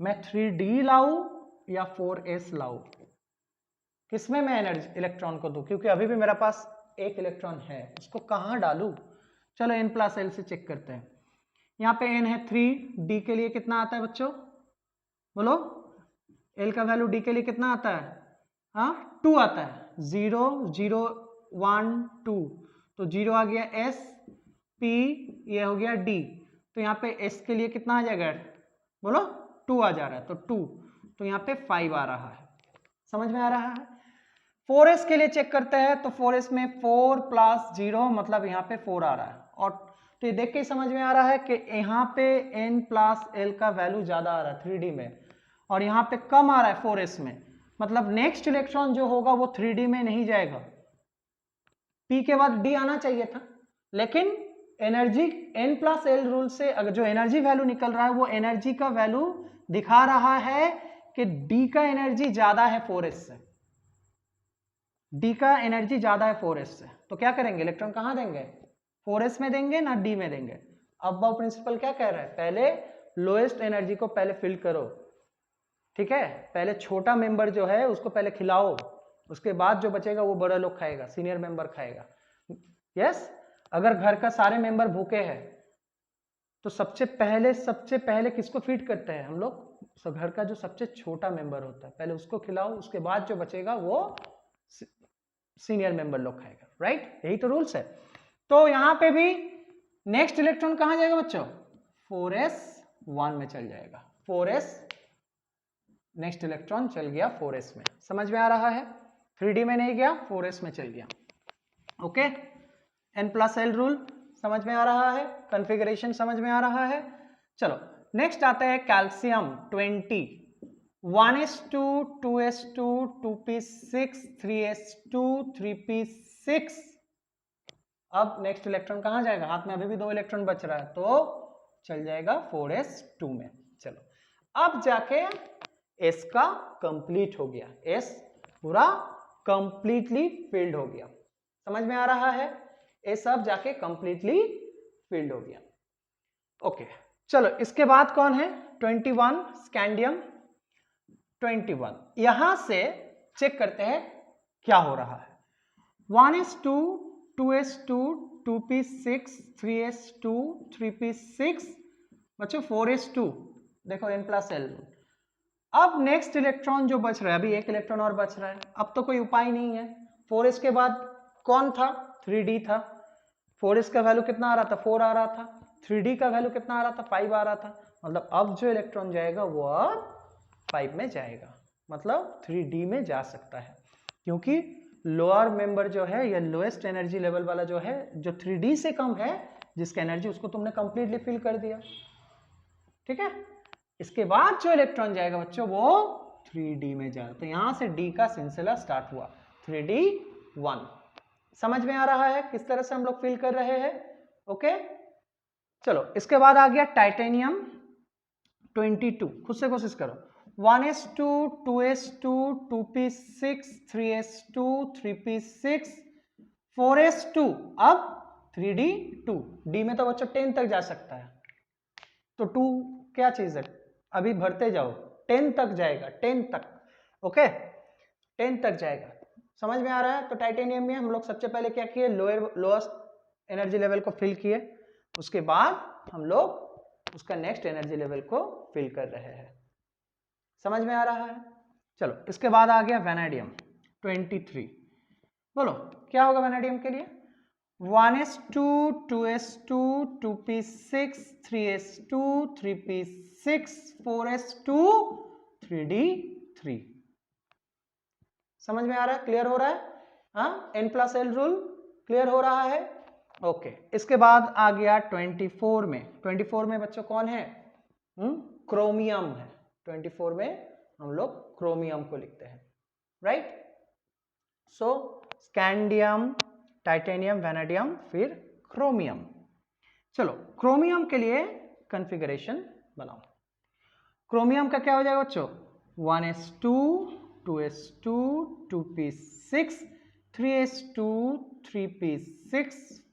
मैं 3d लाऊं या 4s लाऊं? किसमें मैं एनर्जी इलेक्ट्रॉन को दूं? क्योंकि अभी भी मेरा पास एक इलेक्ट्रॉन है, उसको कहां डालूं? चलो N+L से चेक करते हैं। यहाँ पे n है 3, d के लिए कितना आता है बच्चों? बोलो, l का वैल्यू d के लिए कितना आता है? हाँ, 2 आता है। 0 0 1 2, तो 0 आ गया s, p ये हो गया d, तो यहाँ पे s के लिए कितना आ जाएगा? बोलो, 2 आ जा रहा है, तो 2, तो यहाँ पे 5 आ रहा है। समझ में आ रहा है? 4s के लिए चेक करते हैं, तो 4s में 4 + 0 मतलब यहाँ पे 4 आ रहा है, और तो ये देख के समझ में आ रहा है कि यहाँ पे N+L का वैल्यू ज्यादा आ रहा है 3D में, और यहाँ पे कम आ रहा है 4s में, मतलब नेक्स्ट इलेक्ट्रॉन जो होगा वो 3D में नहीं जाएगा। P के बाद D आना चाहिए था, लेकिन एनर्जी N+L रूल से अगर जो एनर्जी वैल्यू निकल रहा है वो एनर्जी का वैल्यू दिखा रहा है कि D का एनर्जी ज्यादा है 4s से, D का एनर्जी ज्यादा है 4s से, तो क्या करेंगे? इलेक्ट्रॉन कहाँ देंगे? 4s में देंगे ना D में देंगे? अब प्रिंसिपल क्या कह रहा है? पहले लोएस्ट एनर्जी को पहले फिल करो, ठीक है, पहले छोटा मेंबर जो है उसको पहले खिलाओ, उसके बाद जो बचेगा वो बड़ा लोग खाएगा, सीनियर मेंबर खाएगा। यस, अगर घर का सारे मेंबर भूखे हैं तो सबसे पहले किसको फीड करते हैं हम लोग? तो घर का जो सबसे छोटा मेंबर होता है पहले उसको खिलाओ, उसके बाद जो बचेगा वो सीनियर मेंबर लोग खाएगा, राइट? यही तो रूल्स है। तो यहां पे भी नेक्स्ट इलेक्ट्रॉन कहां जाएगा बच्चों? 4s1 में चल जाएगा। 4s नेक्स्ट इलेक्ट्रॉन चल गया 4s में। समझ में आ रहा है? 3D में नहीं गया, 4s में चल गया। ओके, N+L रूल समझ में आ रहा है, कॉन्फ़िगरेशन समझ में आ रहा है। चलो नेक्स्ट आता है calcium 20, 1s2, 2s2, 2p6, 3s2, 3p6। अब नेक्स्ट इलेक्ट्रॉन कहां जाएगा? हाथ में अभी भी 2 इलेक्ट्रॉन बच रहा है, तो चल जाएगा 4s2 में। चलो अब जाके s का कंप्लीट हो गया, s पूरा कंप्लीटली फिल्ड हो गया। समझ में आ रहा है? s अब जाके कंप्लीटली फिल्ड हो गया। ओके, चलो इसके बाद कौन है? 21 स्कैंडियम 21। यहां से चेक करते हैं क्या हो रहा है। 1s2, 2s2, 2p6, 3s2, 3p6, बच्चों 4s2। देखो N+L। अब नेक्स्ट इलेक्ट्रॉन जो बच रहा है, अभी एक इलेक्ट्रॉन और बच रहा है, अब तो कोई उपाय नहीं है। 4s के बाद कौन था? 3d था। 4s का वैल्यू कितना आ रहा था? 4 आ रहा था। 3d का वैल्यू कितना आ रहा था? 5 आ रहा था। मतलब अब जो इलेक्ट्रॉन जाएगा वो अब 5 में जाएगा, मतलब 3d में जा सकता है, क्योंकि लोअर मेंबर जो है या लोएस्ट एनर्जी लेवल वाला जो है, जो 3d से कम है, जिसका एनर्जी, उसको तुमने कंप्लीटली फिल कर दिया। ठीक है, इसके बाद जो इलेक्ट्रॉन जाएगा बच्चों वो 3d में जाएगा। तो यहां से d का सिलसिला स्टार्ट हुआ, 3d1। समझ में आ रहा है किस तरह से हम लोग फिल कर रहे हैं? ओके, चलो इसके बाद आ गया टाइटेनियम 22। खुद से कोशिश करो। 1s2, 2s2, 2p6, 3s2, 3p6, 4s2, अब 3d2। d में तो बच्चों 10 तक जा सकता है, तो 2 क्या चीज है? अभी भरते जाओ, 10 तक जाएगा, 10 तक। ओके, 10 तक जाएगा। समझ में आ रहा है? तो टाइटेनियम में हम लोग सबसे पहले क्या किए? लोएस्ट एनर्जी लेवल को फिल किए, उसके बाद हम लोग उसका नेक्स्ट एनर्जी लेवल को फिल कर रहे हैं। समझ में आ रहा है? चलो इसके बाद आ गया वेनेडियम 23। बोलो क्या होगा वैनेडियम के लिए? 1s2 2s2 2p6 3s2 3p6 4s2 3d3। समझ में आ रहा है? क्लियर हो रहा है? हाँ, n+l रूल क्लियर हो रहा है? ओके। इसके बाद आ गया 24 में। 24 में बच्चों कौन है? क्रोमियम है। 24 में हम लोग क्रोमियम को लिखते हैं, राइट? सो स्कैंडियम, टाइटेनियम, वैनेडियम, फिर क्रोमियम। चलो क्रोमियम के लिए कॉन्फ़िगरेशन बनाओ। क्रोमियम का क्या हो जाएगा बच्चों? 1s2 2s2 2p6 3s2 3p6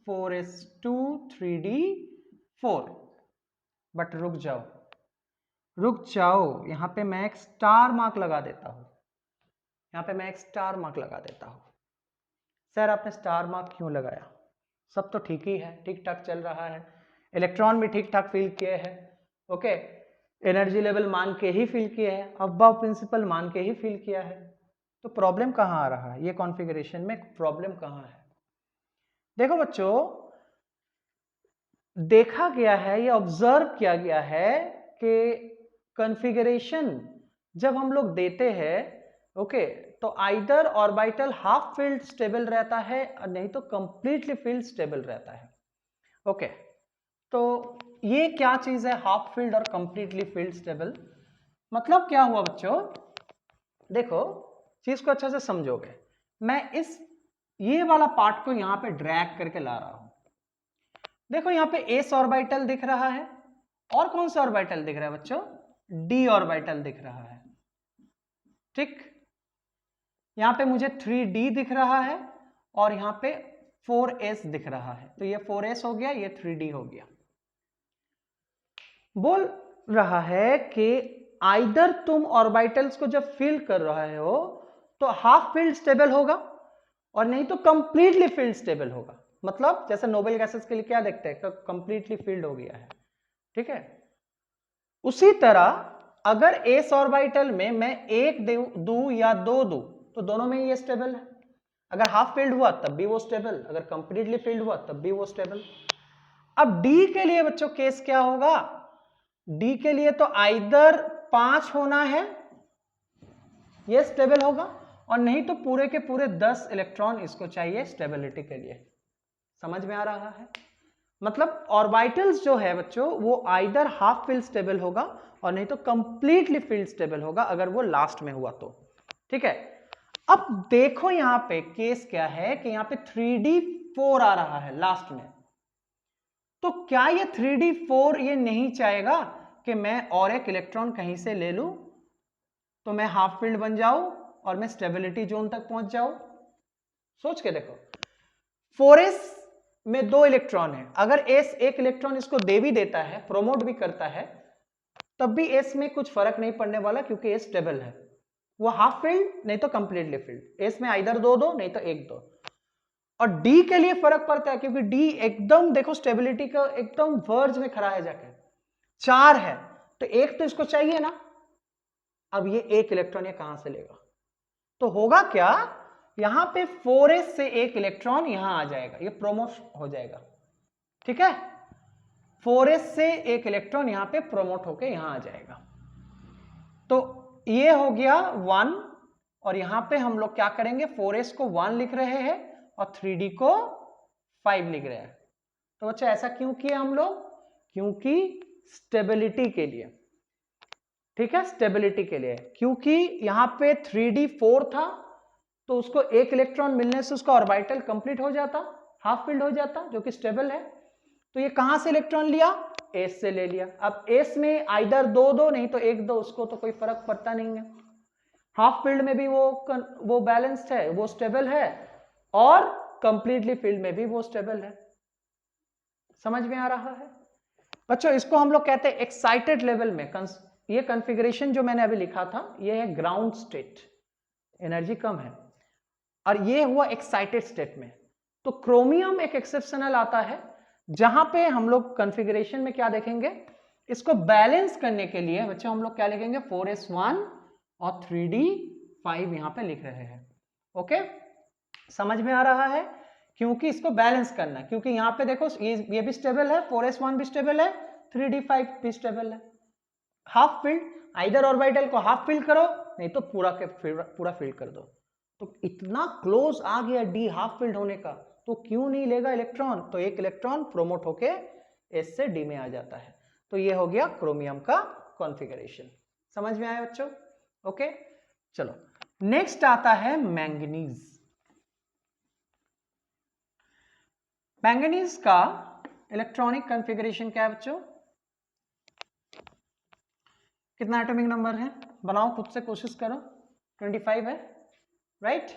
4s2 3d4। But रुक जाओ, रुक जाओ, यहां पे मैं एक स्टार मार्क लगा देता हूं। यहां पे मैं एक स्टार मार्क लगा देता हूं। सर आपने स्टार मार्क क्यों लगाया? सब तो ठीक ही है, ठीक ठाक चल रहा है, इलेक्ट्रॉन भी ठीक ठाक फील किए हैं, ओके, एनर्जी लेवल मान के ही फील किया है, अब्बा प्रिंसिपल मान के ही फील किया है, तो प्रॉब्लम कहाँ आ रहा है? ये कॉन्फ़िगरेशन में प्रॉब्लम कहाँ है? देखो बच्चों, देखा गया है, ये ऑब्जर्व किया गया है कि कॉन्फ़िगरेशन जब हम लोग देते हैं, ओके, तो either orbital half field stable रहता है और नहीं तो कंप्लीटली फील्ड स्टेबल रहता है, ओके। तो ये क्या चीज है हाफ फील्ड और कंप्लीटली फील्ड स्टेबल? मतलब क्या हुआ बच्चों? देखो चीज को अच्छे से समझोगे। मैं ये वाला पार्ट को यहां पे ड्रैग करके ला रहा हूं। देखो यहां पे एस ऑर्बिटल दिख रहा है, और कौन सा ऑर्बिटल दिख रहा है बच्चों? डी ऑर्बिटल दिख रहा है, ठीक। यहां पे मुझे 3d दिख रहा है और यहां पे 4s दिख रहा है, तो ये 4s हो गया, ये 3d हो गया। बोल रहा है कि आइदर तुम ऑर्बिटल्स को जब फिल कर रहे हो तो हाफ फील्ड स्टेबल होगा और नहीं तो कंप्लीटली फील्ड स्टेबल होगा। मतलब जैसे नोबेल गैसेस के लिए क्या देखते हैं? कंप्लीटली फील्ड हो गया है, ठीक है। उसी तरह अगर एस ऑर्बिटल में मैं एक दूं या दो दूं तो दोनों में ये स्टेबल है। अगर हाफ फील्ड हुआ तब भी वो स्टेबल, अगर कंप्लीटली फील्ड हुआ तब भी वो स्टेबल। अब डी के लिए बच्चों केस क्या होगा? डी के लिए तो आइदर 5 होना है, ये स्टेबल होगा, और नहीं तो पूरे के पूरे 10 इलेक्ट्रॉन इसको चाहिए स्टेबिलिटी के लिए। समझ में आ रहा है? मतलब ऑर्बिटल्स जो है बच्चों वो आइदर हाफ फील्ड स्टेबल होगा और नहीं तो कंप्लीटली फील्ड स्टेबल होगा अगर वो लास्ट में हुआ तो, ठीक है। अब देखो यहां पे केस क्या है कि यहां पे 3d4 आ रहा है लास्ट में, तो क्या ये 3d4 ये नहीं चाहेगा कि मैं और एक इलेक्ट्रॉन कहीं से ले लूं तो मैं हाफ फील्ड बन जाऊं और मैं स्टेबिलिटी जोन तक पहुंच जाऊं? सोच के देखो, 4s में 2 इलेक्ट्रॉन है, अगर s एक इलेक्ट्रॉन इसको दे भी देता है, प्रोमोट भी करता है, तब भी s में कुछ फर्क नहीं पड़ने वाला क्योंकि s स्टेबल है। वो हाफ फील्ड नहीं तो कंप्लीटली फील्ड, s में आइदर दो नहीं तो एक दो। और d के लिए फर्क पड़ता है क्योंकि d एकदम देखो स्टेबिलिटी का एकदम वर्ज में खड़ा है जाके, 4 है तो एक तो इसको चाहिए ना। अब ये एक इलेक्ट्रॉन ये कहां से लेगा? तो होगा क्या, यहां पे 4s से एक इलेक्ट्रॉन यहां आ जाएगा, ये प्रोमोट हो जाएगा, ठीक है। 4s से एक इलेक्ट्रॉन यहां पे प्रोमोट होके यहां आ जाएगा। तो ये हो गया 1, और यहां पे हम लोग क्या करेंगे? 4s को 1 लिख रहे हैं और 3d को 5 लिख रहे हैं। तो बच्चा ऐसा क्यों किया हम लोग? क्योंकि स्टेबिलिटी के लिए, ठीक है, स्टेबिलिटी के लिए। क्योंकि यहां पे 3d4 था तो उसको एक इलेक्ट्रॉन मिलने से उसका ऑर्बिटल कंप्लीट हो जाता, हाफ फील्ड हो जाता, जो कि स्टेबल है। तो ये कहां से इलेक्ट्रॉन लिया? एस से ले लिया। अब एस में आइदर दो नहीं तो एक दो, उसको तो कोई फर्क पड़ता नहीं है। हाफ फील्ड में भी वो बैलेंस्ड है, वो स्टेबल है, और कंप्लीटली फील्ड में भी वो स्टेबल है। समझ में आ रहा है बच्चों? इसको हम लोग कहते हैं एक्साइटेड लेवल में। ये कॉन्फ़िगरेशन जो मैंने अभी लिखा था ये है ग्राउंड स्टेट, एनर्जी कम है, और ये हुआ एक्साइटेड स्टेट में। तो क्रोमियम एक एक्सेप्शनल आता है जहां पे हम लोग कॉन्फ़िगरेशन में क्या देखेंगे, इसको बैलेंस करने के लिए बच्चों हम लोग क्या लिखेंगे? 4s1 और 3d5 यहां पे लिख रहे हैं। ओके, समझ में आ रहा है? क्योंकि इसको बैलेंस करना है, क्योंकि यहाँ पे देखो ये भी स्टेबल है, 4s1 भी स्टेबल है, 3d5 भी स्टेबल है। हाफ फिल्ड, आइदर ऑर्बिटल को हाफ फिल करो, नहीं तो पूरा फिल कर दो। तो इतना क्लोज आ गया डी हाफ फिल्ड होने का, तो क्यों नहीं लेगा इलेक्ट्रॉन? तो एक इलेक्ट्रॉन प्रोमोट होके एस से डी में आ जाता है। तो ये हो गया क्रोमियम का कॉन्फ़िगरेशन। समझ में आया बच्चों? ओके, चलो नेक्स्ट आता है मैंगनीज। मैंगनीज का इलेक्ट्रॉनिक कॉन्फ़िगरेशन क्या है बच्चों? कितना एटॉमिक नंबर है? बनाओ, खुद से कोशिश करो। 25 है, राइट?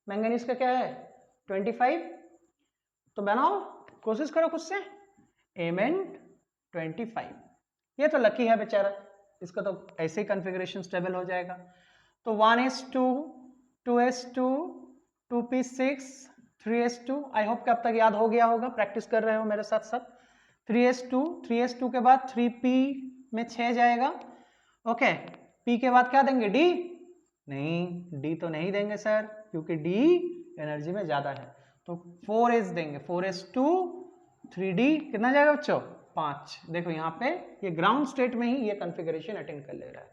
मैंगनीज का क्या है? 25। तो बनाओ, कोशिश करो खुद से। Mn25। ये तो लकी है बेचारा, इसका तो ऐसे ही कॉन्फ़िगरेशन स्टेबल हो जाएगा। तो 1s2, 2s2, 2p6, 3s2। I hope कि अब तक याद हो गया होगा, प्रैक्टिस कर रहे हो मेरे साथ साथ। 3s2 के बाद 3p में 6 जाएगा। ओके, p के बाद क्या देंगे? d? नहीं, d तो नहीं देंगे सर, क्योंकि d एनर्जी में ज्यादा है। तो 4s देंगे, 4s2, 3d कितना जाएगा बच्चों? 5। देखो यहाँ पे ये ग्राउंड स्टेट में ही ये कॉन्फ़िगरेशन अटेंड कर ले रहा है।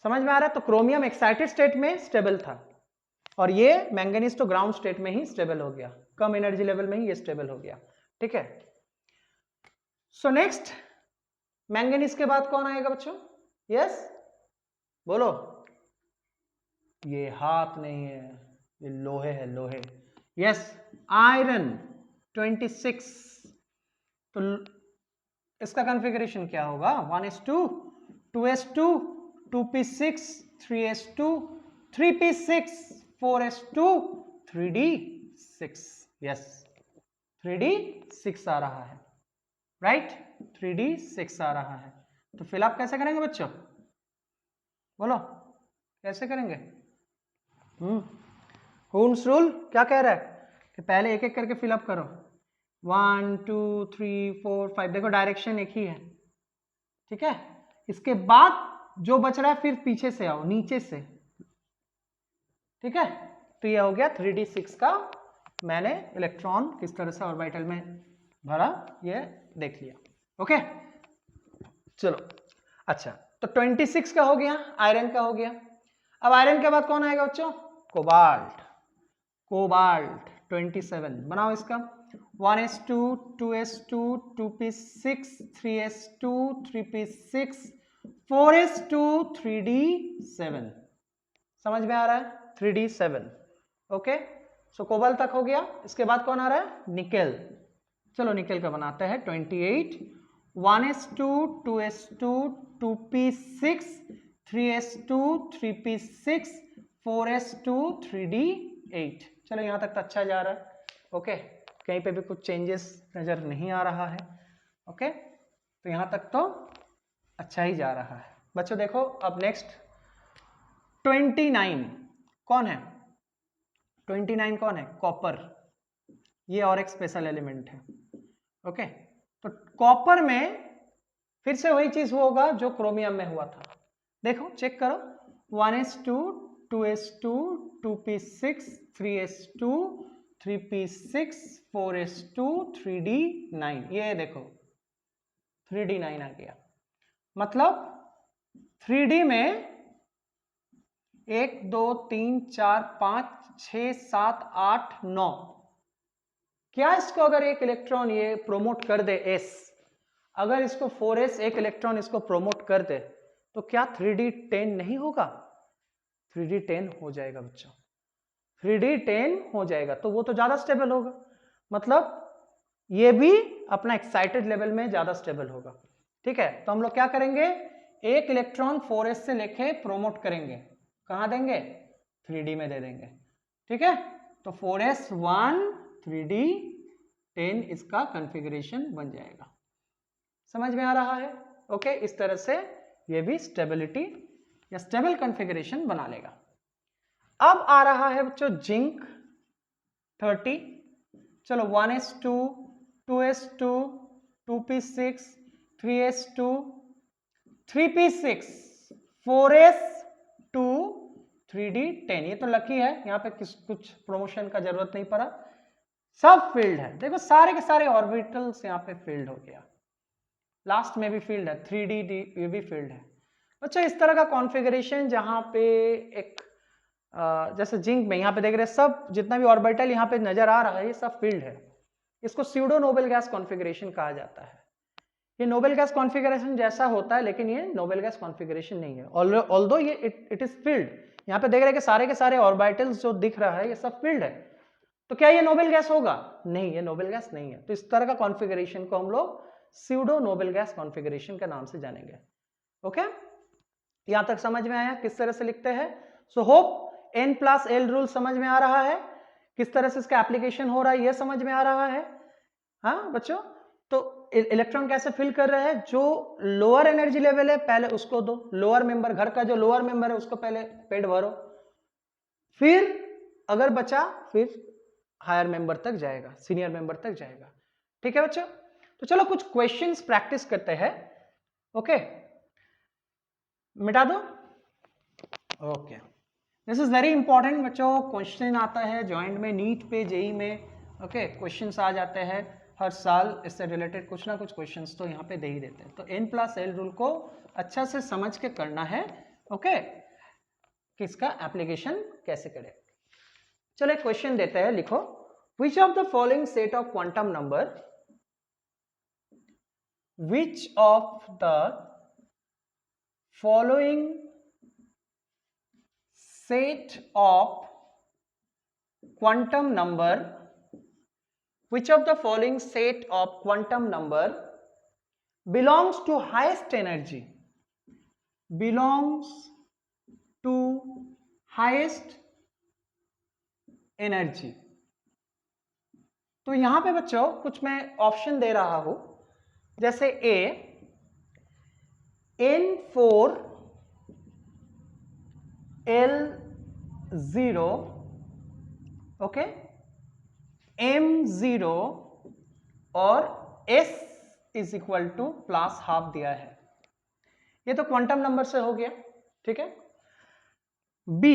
समझ में आ रहा है? तो क्रोमियम एक्साइटेड स्टेट में स्टेबल था, और ये मैंगनीज तो ग्राउंड स्टेट में ही स्टेबल हो गया, कम एनर्जी लेवल में ही ये स्टेबल हो गया। ठीक है, सो नेक्स्ट मैंगनीज के बाद कौन आएगा बच्चों? यस, बोलो। ये हाथ नहीं है, ये लोहे है, लोहे। Yes, iron 26। तो इसका कॉन्फ़िगरेशन क्या होगा? 1s2, 2s2, 2p6, 3s2, 3p6, 4s2, 3d6। Yes, 3d6 आ रहा है, राइट? 3d6 आ रहा है। तो फिल अप कैसे करेंगे बच्चों? बोलो, कैसे करेंगे? हुन्स रूल क्या कह रहा है कि पहले एक एक करके फिलअप करो। 1 2 3 4 5, देखो डायरेक्शन एक ही है, ठीक है? इसके बाद जो बच रहा है फिर पीछे से आओ, नीचे से, ठीक है? तो ये हो गया 3d6 का। मैंने इलेक्ट्रॉन किस तरह से ऑर्बिटल में भरा ये देख लिया। ओके, चलो अच्छा, तो 26 का हो गया, आयरन का हो गया। अब आयरन के बाद कौन आएगा बच्चों? कोबाल्ट। कोबाल्ट 27, बनाओ इसका। 1s2, 2s2, 2p6, 3s2, 3p6, 4s2, 3d7। समझ में आ रहा है? 3d7। ओके, सो कोबाल्ट तक हो गया। इसके बाद कौन आ रहा है? निकेल। चलो निकेल का बनाते हैं 28। 1s2, 2s2, 2p6, 3s2, 3p6, 4s2, 3d8। चलो यहां तक तो अच्छा जा रहा है। ओके, कहीं पे भी कुछ चेंजेस नजर नहीं आ रहा है। ओके, तो यहां तक तो अच्छा ही जा रहा है। बच्चों देखो अब नेक्स्ट 29 कौन है? 29 कौन है? कॉपर। ये और एक स्पेशल एलिमेंट है। ओके, तो कॉपर में फिर से वही चीज होगा जो क्रोमियम में हुआ था। देखो चेक करो, 1s2, 2s2, 2p6, 3s2, 3p6, 4s2, 3d9। ये देखो 3d9 आ गया। मतलब 3d में 1 2 3 4 5 6 7 8 9। क्या इसको अगर एक इलेक्ट्रॉन ये प्रोमोट कर दे s, अगर इसको 4s एक इलेक्ट्रॉन इसको प्रोमोट कर दे, तो क्या 3d10 नहीं होगा? 3d10 हो जाएगा बच्चों, 3d10 हो जाएगा। तो वो तो ज्यादा स्टेबल होगा, मतलब ये भी अपना एक्साइटेड लेवल में ज्यादा स्टेबल होगा। ठीक है, तो हम लोग क्या करेंगे? एक इलेक्ट्रॉन 4s से लेके प्रोमोट करेंगे, कहां देंगे? 3d में दे देंगे। ठीक है, तो 4s1, 3d10 इसका कॉन्फ़िगरेशन बन जाएगा। समझ में आ रहा है? ओके, इस तरह से ये भी स्टेबिलिटी या स्टेबल कॉन्फ़िगरेशन बना लेगा। अब आ रहा है बच्चों जिंक 30। चलो 1s2, 2s2, 2p6, 3s2, 3p6, 4s2, 3d10, ये तो लकी है, यहाँ पे कुछ प्रमोशन का जरूरत नहीं पड़ा, सब फील्ड है। देखो सारे के सारे ऑर्बिटल्स यहाँ पे फील्ड हो गया, लास्ट में भी फील्ड है, 3d ये भी फील्ड है। अच्छा, इस तरह का कॉन्फ़िगरेशन जहाँ पे एक जैसे जिंक में यहाँ पे देख रहे हैं सब जितना भी ऑर्बिटल यहाँ पे नजर आ रहा है ये सब फील्ड है, इसको स्यूडो नोबल गैस कॉन्फ़िगरेशन कहा जाता है। ये नोबल गैस कॉन्फ़िगरेशन जैसा होता है लेकिन ये नोबल गैस कॉन्फ़िगरेशन नहीं है, ऑल्दो ये इट इज फील्ड। यहाँ पे देख रहे हैं कि सारे के सारे ऑर्बिटल्स जो दिख रहा है ये सब फील्ड है, तो क्या ये नोबल गैस होगा? नहीं, ये नोबल गैस नहीं है। तो इस तरह का कॉन्फ़िगरेशन को हम लोग स्यूडो नोबल गैस कॉन्फ़िगरेशन के नाम से जानेंगे। ओके, यहां तक समझ में आया किस तरह से लिखते हैं? सो होप n+l रूल समझ में आ रहा है, किस तरह से इसका एप्लीकेशन हो रहा है ये समझ में आ रहा है। हाँ बच्चों, तो इलेक्ट्रॉन कैसे फिल कर रहे हैं? जो लोअर एनर्जी लेवल है पहले उसको दो, लोअर मेंबर, घर का जो लोअर मेंबर है उसको पहले पेट भरो, फिर अगर बचा फिर हायर मेंबर तक जाएगा, सीनियर मेंबर तक जाएगा। ठीक है बच्चों, तो चलो कुछ क्वेश्चंस प्रैक्टिस करते हैं। ओके, मिटा दो। Okay, this is very important बच्चों, क्वेश्चन आता है जॉइंट में, नीट पे, जेई में। ओके, क्वेश्चंस आ जाते हैं हर साल, इससे रिलेटेड कुछ ना कुछ क्वेश्चंस तो यहाँ पे दे ही देते हैं। तो n+l रूल को अच्छा से समझ के करना है। ओके, कि इसका एप्लीकेशन कैसे करें। चलो एक क्वेश्चन देते हैं, लिखो which of the following set of quantum number, which of the following set of quantum number, which of the following set of quantum number belongs to highest energy, belongs to highest energy। तो यहां पे बच्चों कुछ मैं option दे रहा हूं, जैसे A N4 L0, okay, M0 और S इज इक्वल टू +½ दिया है, ये तो क्वांटम नंबर से हो गया। ठीक है, B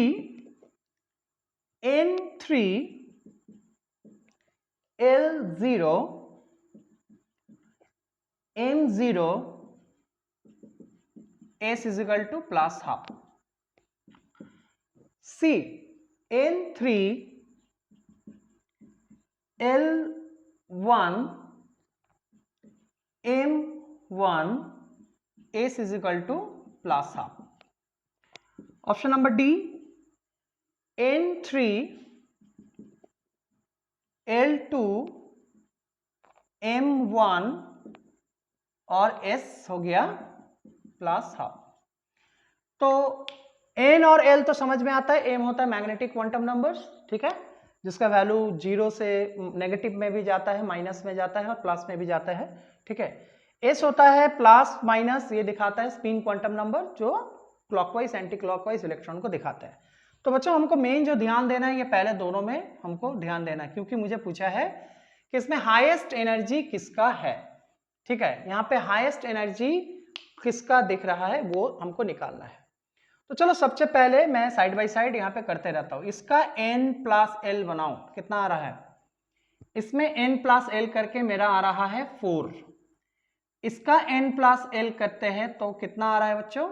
N3 L0 M0 S is equal to +½ C N3 L1 M1 S is equal to +½ option number D N3 L2 M1 और S हो गया +½ तो N और L तो समझ में आता है, M होता है मैग्नेटिक क्वांटम नंबर्स, ठीक है, जिसका वैल्यू 0 से नेगेटिव में भी जाता है, माइनस में जाता है और प्लस में भी जाता है। ठीक है, S होता है प्लस माइनस, ये दिखाता है स्पिन क्वांटम नंबर जो क्लॉकवाइज एंटी क्लॉकवाइज इलेक्ट्रॉन को दिखाता है। तो बच्चों हमको मेन जो ध्यान देना है ये पहले दोनों में हमको ध्यान देना है, क्योंकि मुझे पूछा है कि इसमें हाईएस्ट एनर्जी किसका है। ठीक है, यहाँ पे हाईएस्ट एनर्जी किसका दिख रहा है वो हमको निकालना है। तो चलो सबसे पहले मैं साइड बाय साइड यहाँ पे करते रहता हूँ। इसका n+l बनाओ, कितना आ रहा है? इसमें n+l करके मेरा आ रहा है 4। इसका n+l करते हैं तो कितना आ रहा है बच्चों?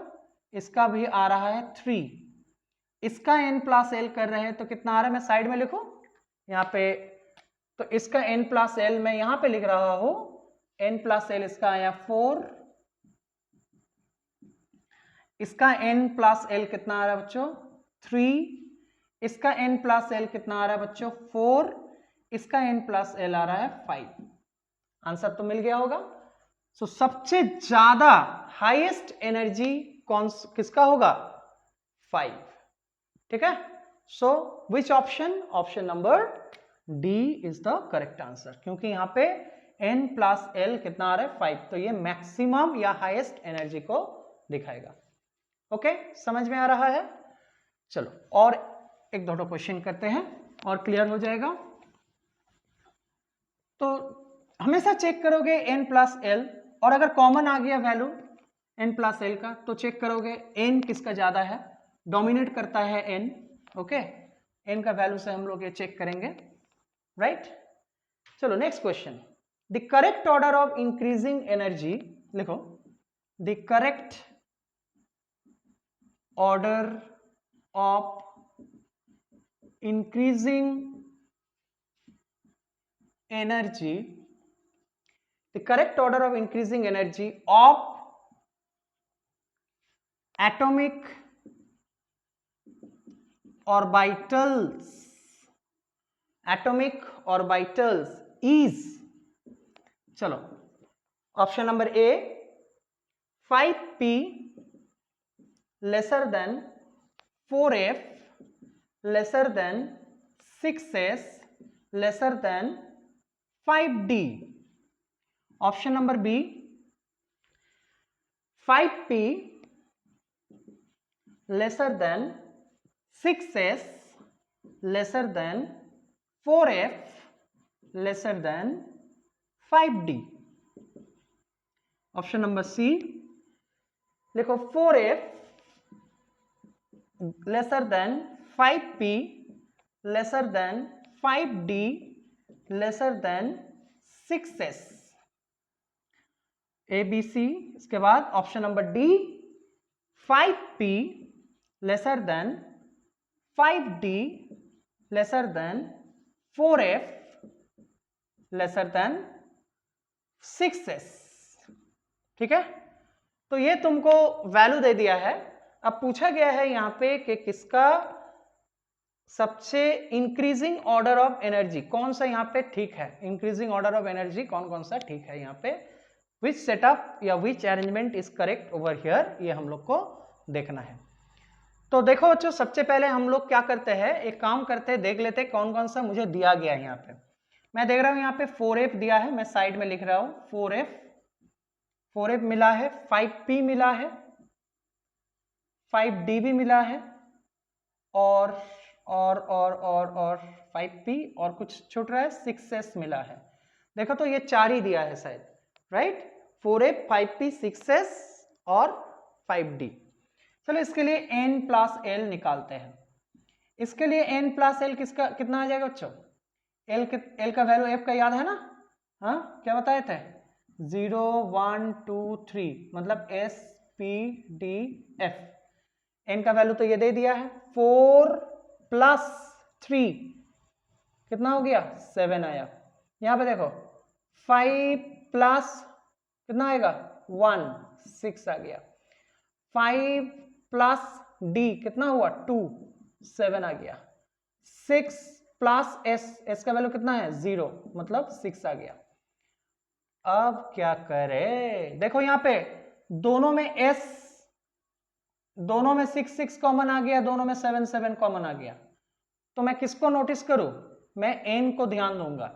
इसका भी आ रहा है 3। इसका n+l कर रहे हैं तो कितना आ रहा है? मैं साइड में लिखूं यहाँ पे, तो इसका n+l मैं यहाँ पे लिख रहा हूं, n+l इसका आया 4। इसका n+l कितना आ रहा है बच्चों? 3। इसका n+l कितना आ रहा है बच्चों? 4। इसका n+l आ रहा है 5। आंसर तो मिल गया होगा। सो सबसे ज्यादा हाईएस्ट एनर्जी कौन किसका होगा? 5। ठीक है, so which option? Option number D is the correct answer, क्योंकि यहां पे n+l कितना आ रहा है? 5, तो ये मैक्सिमम या हाईएस्ट एनर्जी को दिखाएगा। ओके, समझ में आ रहा है? चलो और एक दो क्वेश्चन करते हैं और क्लियर हो जाएगा। तो हमेशा चेक करोगे n+l, और अगर कॉमन आ गया वैल्यू n+l का तो चेक करोगे n किसका ज्यादा है। डोमिनेट करता है n, ओके, n का वैल्यू से हम लोग ये चेक करेंगे, राइट। चलो next question, the correct order of increasing energy, लिखो the correct order of increasing energy, the correct order of increasing energy of atomic orbitals is, चलो option number A 5p lesser than 4f lesser than 6s lesser than 5d, option number B 5p lesser than 6s lesser than 4f lesser than 5d, option number C लिखो 4f lesser than 5p lesser than 5d lesser than 6s, A B C. इसके बाद option number D 5p lesser than 5d lesser than 4f lesser than 6s, ठीक है। तो ये तुमको value दे दिया है। अब पूछा गया है यहां पे कि किसका सबसे इंक्रीजिंग ऑर्डर ऑफ एनर्जी कौन सा यहां पे ठीक है, इंक्रीजिंग ऑर्डर ऑफ एनर्जी कौन कौन सा ठीक है यहां पे, विच सेटअप या which arrangement is correct over here, ये हम लोग को देखना है। तो देखो बच्चों, सबसे पहले हम लोग क्या करते हैं, एक काम करते हैं, देख लेते हैं कौन कौन सा मुझे दिया गया है। यहाँ पे मैं देख रहा हूं यहाँ पे 4f दिया है, मैं साइड में लिख रहा हूं 4f मिला है, 5p मिला है, 5d भी मिला है, और 5p और कुछ छूट रहा है 6s मिला है। देखो तो ये चार ही दिया है शायद, राइट, 4f 5p 6s और 5d। चलो इसके लिए n प्लस l निकालते हैं। इसके लिए n प्लस l किसका कितना आ जाएगा बच्चों, l का वैल्यू f का याद है ना, हाँ क्या बताए थे, 0 1 2 3 मतलब s p d f, n का वैल्यू तो ये दे दिया है, 4 प्लस 3 कितना हो गया 7 आया। यहां पे देखो 5 प्लस कितना आएगा 1 6 आ गया, 5 प्लस d कितना हुआ 2 7 आ गया, 6 प्लस s का वैल्यू कितना है 0 मतलब 6 आ गया। अब क्या करें, देखो यहां पे दोनों में s, दोनों में 6 6 कॉमन आ गया, दोनों में 7 7 कॉमन आ गया, तो मैं किसको नोटिस करूं, मैं n को ध्यान दूंगा,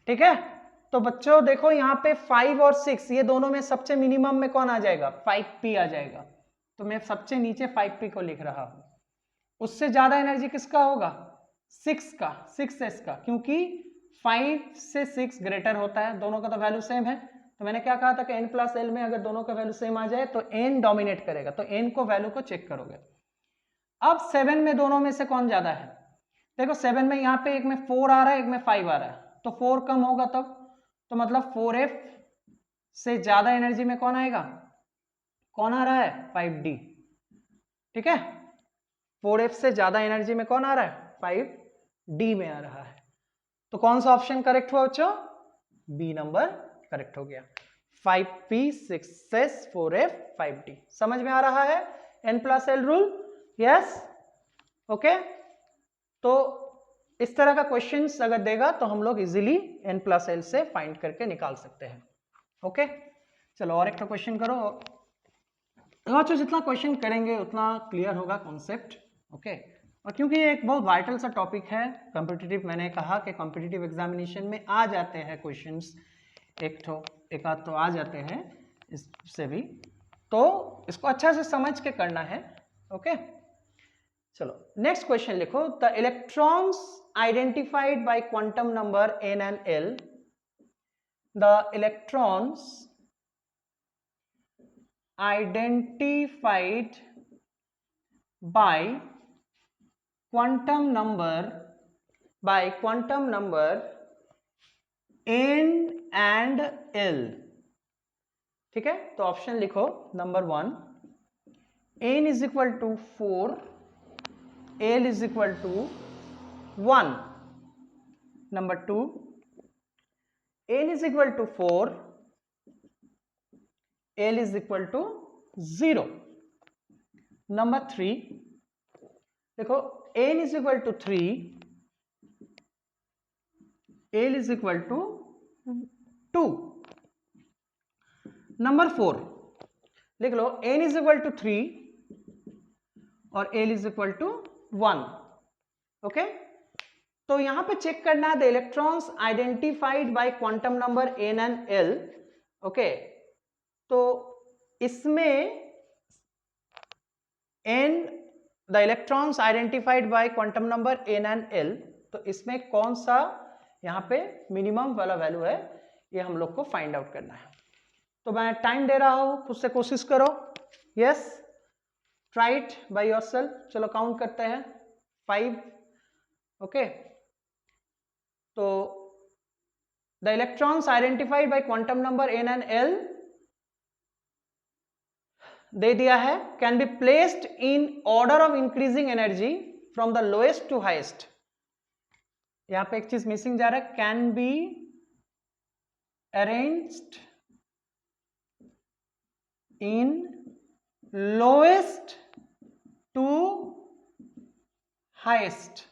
ठीक है। तो बच्चों देखो यहाँ पे 5 और 6 ये दोनों में सबसे मिनिमम में कौन आ जाएगा 5p आ जाएगा, तो मैं सबसे नीचे 5p को लिख रहा हूं। उससे ज्यादा एनर्जी किसका होगा 6 का 6s का, क्योंकि 5 से 6 ग्रेटर होता है, दोनों का तो वैल्यू सेम है। तो मैंने क्या कहा था कि n प्लस l में अगर दोनों का वैल्यू सेम आ जाए तो n डोमिनेट करेगा, तो n को वैल्यू को चेक करोगे। अब 7 में दोनों में से कौन ज्यादा है, देखो 7 में यहाँ पे एक में 4 आ रहा है, एक में 5 आ रहा है, तो 4 कम होगा तब, तो मतलब 4f से ज्यादा एनर्जी में कौन आएगा, कौन आ रहा है 5d, ठीक है। 4f से ज्यादा एनर्जी में कौन आ रहा है 5d में आ रहा है, तो कौन सा ऑप्शन करेक्ट हुआ बच्चों, बी नंबर करेक्ट हो गया, 5p 6s 4f 5d। समझ में आ रहा है n plus l rule, yes okay. तो इस तरह का क्वेश्चंस अगर देगा तो हम लोग इजीली n प्लस l से फाइंड करके निकाल सकते हैं, ओके। चलो और एक तो क्वेश्चन करो, बच्चों जितना क्वेश्चन करेंगे उतना क्लियर होगा कॉन्सेप्ट, ओके। और क्योंकि ये एक बहुत वाइटल सा टॉपिक है, कॉम्पिटिटिव, मैंने कहा कि कॉम्पिटिटिव एग्जामिनेशन में आ जाते हैं क्वेश्चंस, एक आध तो आ जाते हैं इससे भी, तो इसको अच्छा से समझ के करना है, ओके। चलो नेक्स्ट क्वेश्चन लिखो, the electrons identified by quantum number n and l, the electrons identified by quantum number n and l। ठीक है, तो ऑप्शन लिखो number 1 n is equal to 4, l is equal to 1। Number 2 n is equal to 4, l is equal to 0। Number 3 देखो n is equal to 3, l is equal to 2। Number 4 लिख लो n is equal to 3 और l is equal to 1। Okay, तो यहां पे check करना है the electrons identified by quantum number n and l। Okay, तो इसमें n the electrons identified by quantum number n and l, तो इसमें कौन सा यहां पे मिनिमम वाला वैल्यू है, ये हम लोग को फाइंड आउट करना है। तो मैं टाइम दे रहा हूं, खुद से कोशिश करो। Yes, try it by yourself. चलो काउंट करते हैं 5। ओके, तो the electrons identified by quantum number n and l दे दिया है, can be placed in order of increasing energy from the lowest to highest. यहां पे एक चीज मिसिंग जा रहा है, can be arranged in lowest to highest.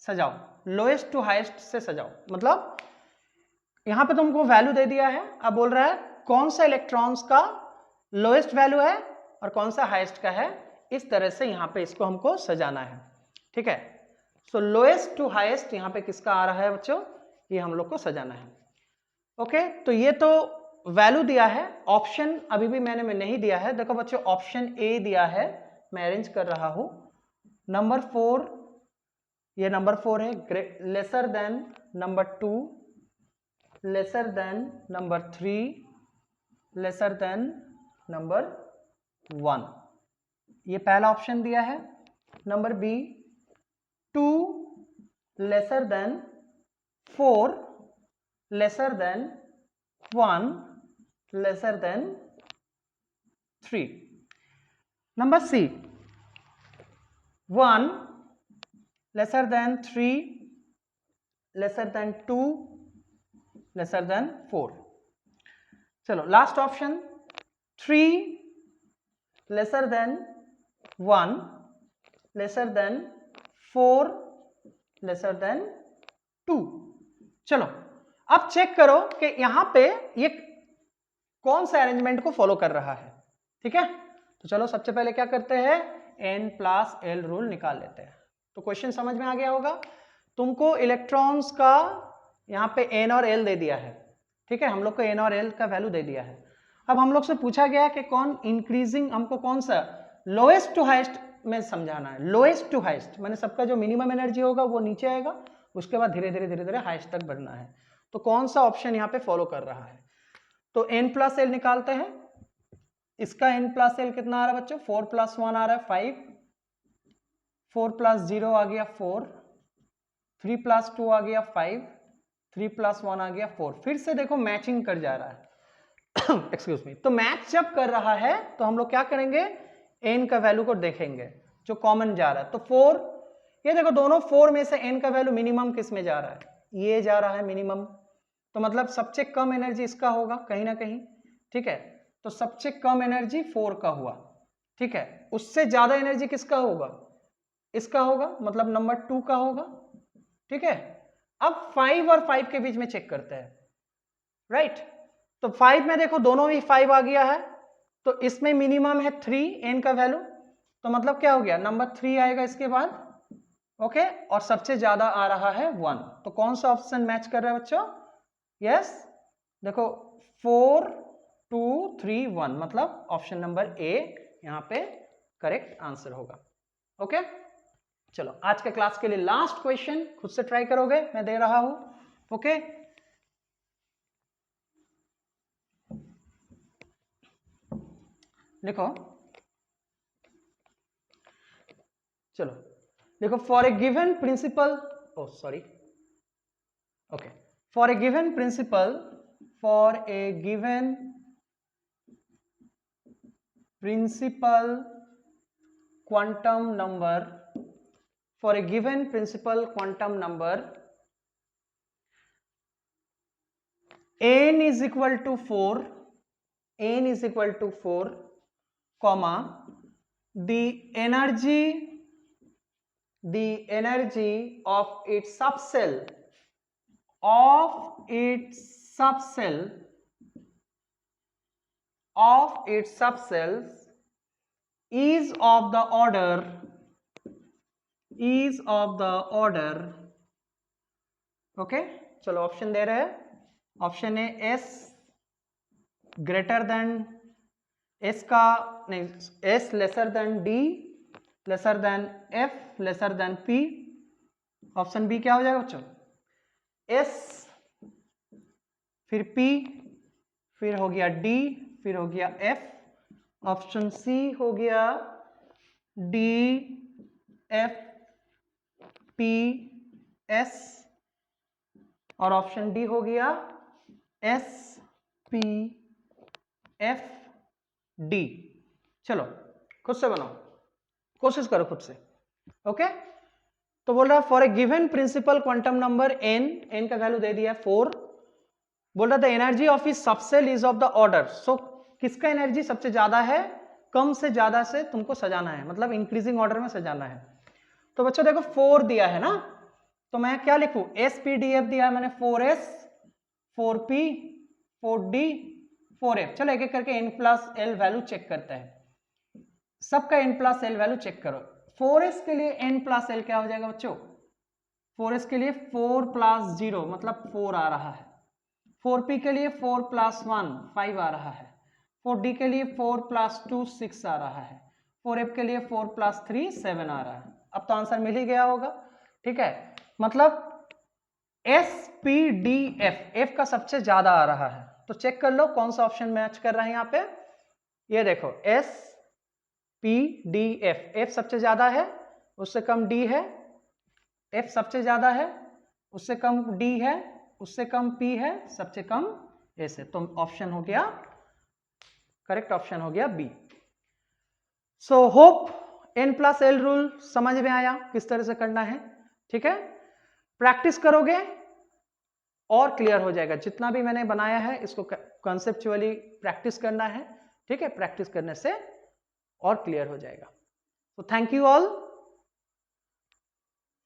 सजाओ, लोएस्ट टू हाईएस्ट से सजाओ, मतलब यहां पे तुमको वैल्यू दे दिया है, अब बोल रहा है कौन सा इलेक्ट्रॉन्स का लोएस्ट वैल्यू है और कौन सा हाईएस्ट का है। इस तरह से यहां पे इसको हमको सजाना है। ठीक है, सो लोएस्ट टू हाईएस्ट यहां पे किसका आ रहा है बच्चों, ये हम लोग को सजाना है। ओके, तो ये तो वैल्यू दिया है, ऑप्शन अभी भी मैंने नहीं दिया है। देखो बच्चों, ऑप्शन ए दिया है, मैं अरेंज कर रहा हूं। नंबर 4, ये नंबर 4 है, lesser than number 2, lesser than number 3, lesser than number 1, ये पहला ऑप्शन दिया है। Number B 2 lesser than 4, lesser than 1, lesser than 3। Number C 1 lesser than 3, lesser than 2, lesser than 4। चलो last option 3 lesser than 1, lesser than 4, lesser than 2। चलो अब check करो कि यहां पे ये कौन सा अरेंजमेंट को फॉलो कर रहा है। ठीक है, तो चलो सबसे पहले क्या करते हैं, n प्लस l रूल निकाल लेते हैं। तो क्वेश्चन समझ में आ गया होगा, तुमको इलेक्ट्रॉन्स का यहां पे n और l दे दिया है। ठीक है, हम लोग को n और l का वैल्यू दे दिया है। अब हम लोग से पूछा गया कि कौन इंक्रीजिंग, हमको कौन सा लोएस्ट टू हाईएस्ट में समझाना है। लोएस्ट टू हाईएस्ट माने सबका जो मिनिमम एनर्जी होगा वो नीचे आएगा, उसके बाद धीरे धीरे हाईएस्ट तक बढ़ना है। तो कौन सा ऑप्शन यहाँ पे फॉलो कर रहा है, तो n प्लस l निकालते हैं। इसका n प्लस l कितना आ रहा है बच्चों, 4 प्लस 1 आ रहा है 5, 4 प्लस 0 आ गया 4, 3 प्लस 2 आ गया 5, 3 प्लस 1 आ गया 4। फिर से देखो मैचिंग कर जा रहा है एक्सक्यूज मी। तो मैच जब कर रहा है तो हम लोग क्या करेंगे, n का वैल्यू को देखेंगे जो कॉमन जा रहा है। तो 4, ये देखो दोनों 4 में से n का वैल्यू मिनिमम किस में जा रहा है, ये जा रहा है मिनिमम, तो मतलब सबसे कम एनर्जी इसका होगा कहीं ना कहीं। ठीक है, तो सबसे कम एनर्जी 4 का हुआ। ठीक है, उससे ज्यादा एनर्जी किसका होगा, इसका होगा, मतलब नंबर 2 का होगा। ठीक है, अब 5 और 5 के बीच में चेक करते हैं। राइट, तो 5 में देखो दोनों ही 5 आ गया है, तो इसमें मिनिमम है 3 n का वैल्यू, तो मतलब क्या हो गया, नंबर 3 आएगा इसके बाद। ओके, और सबसे ज्यादा आ रहा है 1, तो कौन सा ऑप्शन मैच कर रहा है बच्चों, यस देखो 4 2 3 1, मतलब ऑप्शन नंबर ए यहां पे करेक्ट आंसर होगा। ओके, चलो आज के क्लास के लिए लास्ट क्वेश्चन, खुद से ट्राई करोगे, मैं दे रहा हूं। ओके, देखो चलो देखो, for a given principal, oh sorry, okay, for a given principal, for a given principal quantum number, for a given principal quantum number n is equal to 4, n is equal to 4, comma, the energy of its subcell is of the order, okay. चलो option दे रहे हैं, option है S greater than, S का नहीं, S lesser than D, lesser than F, lesser than P. Option B क्या हो जाएगा बच्चों? एस, फिर पी, फिर हो गया डी, फिर हो गया एफ। ऑप्शन सी हो गया डी एफ पी एस, और ऑप्शन डी हो गया एस पी एफ डी। चलो खुद से बनाओ, कोशिश करो खुद से, ओके। तो बोल रहा for a given principal quantum number n, n का वैल्यू दे दिया 4। बोल रहा the energy of is subshell is of the order, so किसका एनर्जी सबसे ज्यादा है? कम से ज्यादा से तुमको सजाना है, मतलब इंक्रीजिंग ऑर्डर में सजाना है। तो बच्चों देखो 4 दिया है ना, तो मैं क्या लिखूं? एस पी डी एफ दिया है मैंने, 4s 4p 4d 4f। चलो एक एक करके n plus L value check करते हैं। सबका n plus L value check करो। 4s के लिए n प्लस एल क्या हो जाएगा बच्चों? 4s के लिए 4 प्लस 0 मतलब 4 आ रहा है। 4p के लिए 4 प्लस 1 5 आ रहा है। 4d के लिए 4 प्लस 2 6 आ रहा है। 4f के लिए 4 प्लस 3 7 आ रहा है। अब तो आंसर मिल ही गया होगा, ठीक है। मतलब S P D F, F का सबसे ज्यादा आ रहा है, तो चेक कर लो कौन सा ऑप्शन मैच कर रहा है यहाँ पे। ये देखो S P D F, F सबसे ज्यादा है, उससे कम डी है, एफ सबसे ज्यादा है, उससे कम डी है, उससे कम पी है, सबसे कम एस है। तो ऑप्शन हो गया, करेक्ट ऑप्शन हो गया B. So hope N plus L rule समझ में आया किस तरह से करना है, ठीक है। प्रैक्टिस करोगे और क्लियर हो जाएगा। जितना भी मैंने बनाया है इसको कॉन्सेप्चुअली प्रैक्टिस करना है, ठीक है। प्रैक्टिस करने से और क्लियर हो जाएगा। तो थैंक यू ऑल।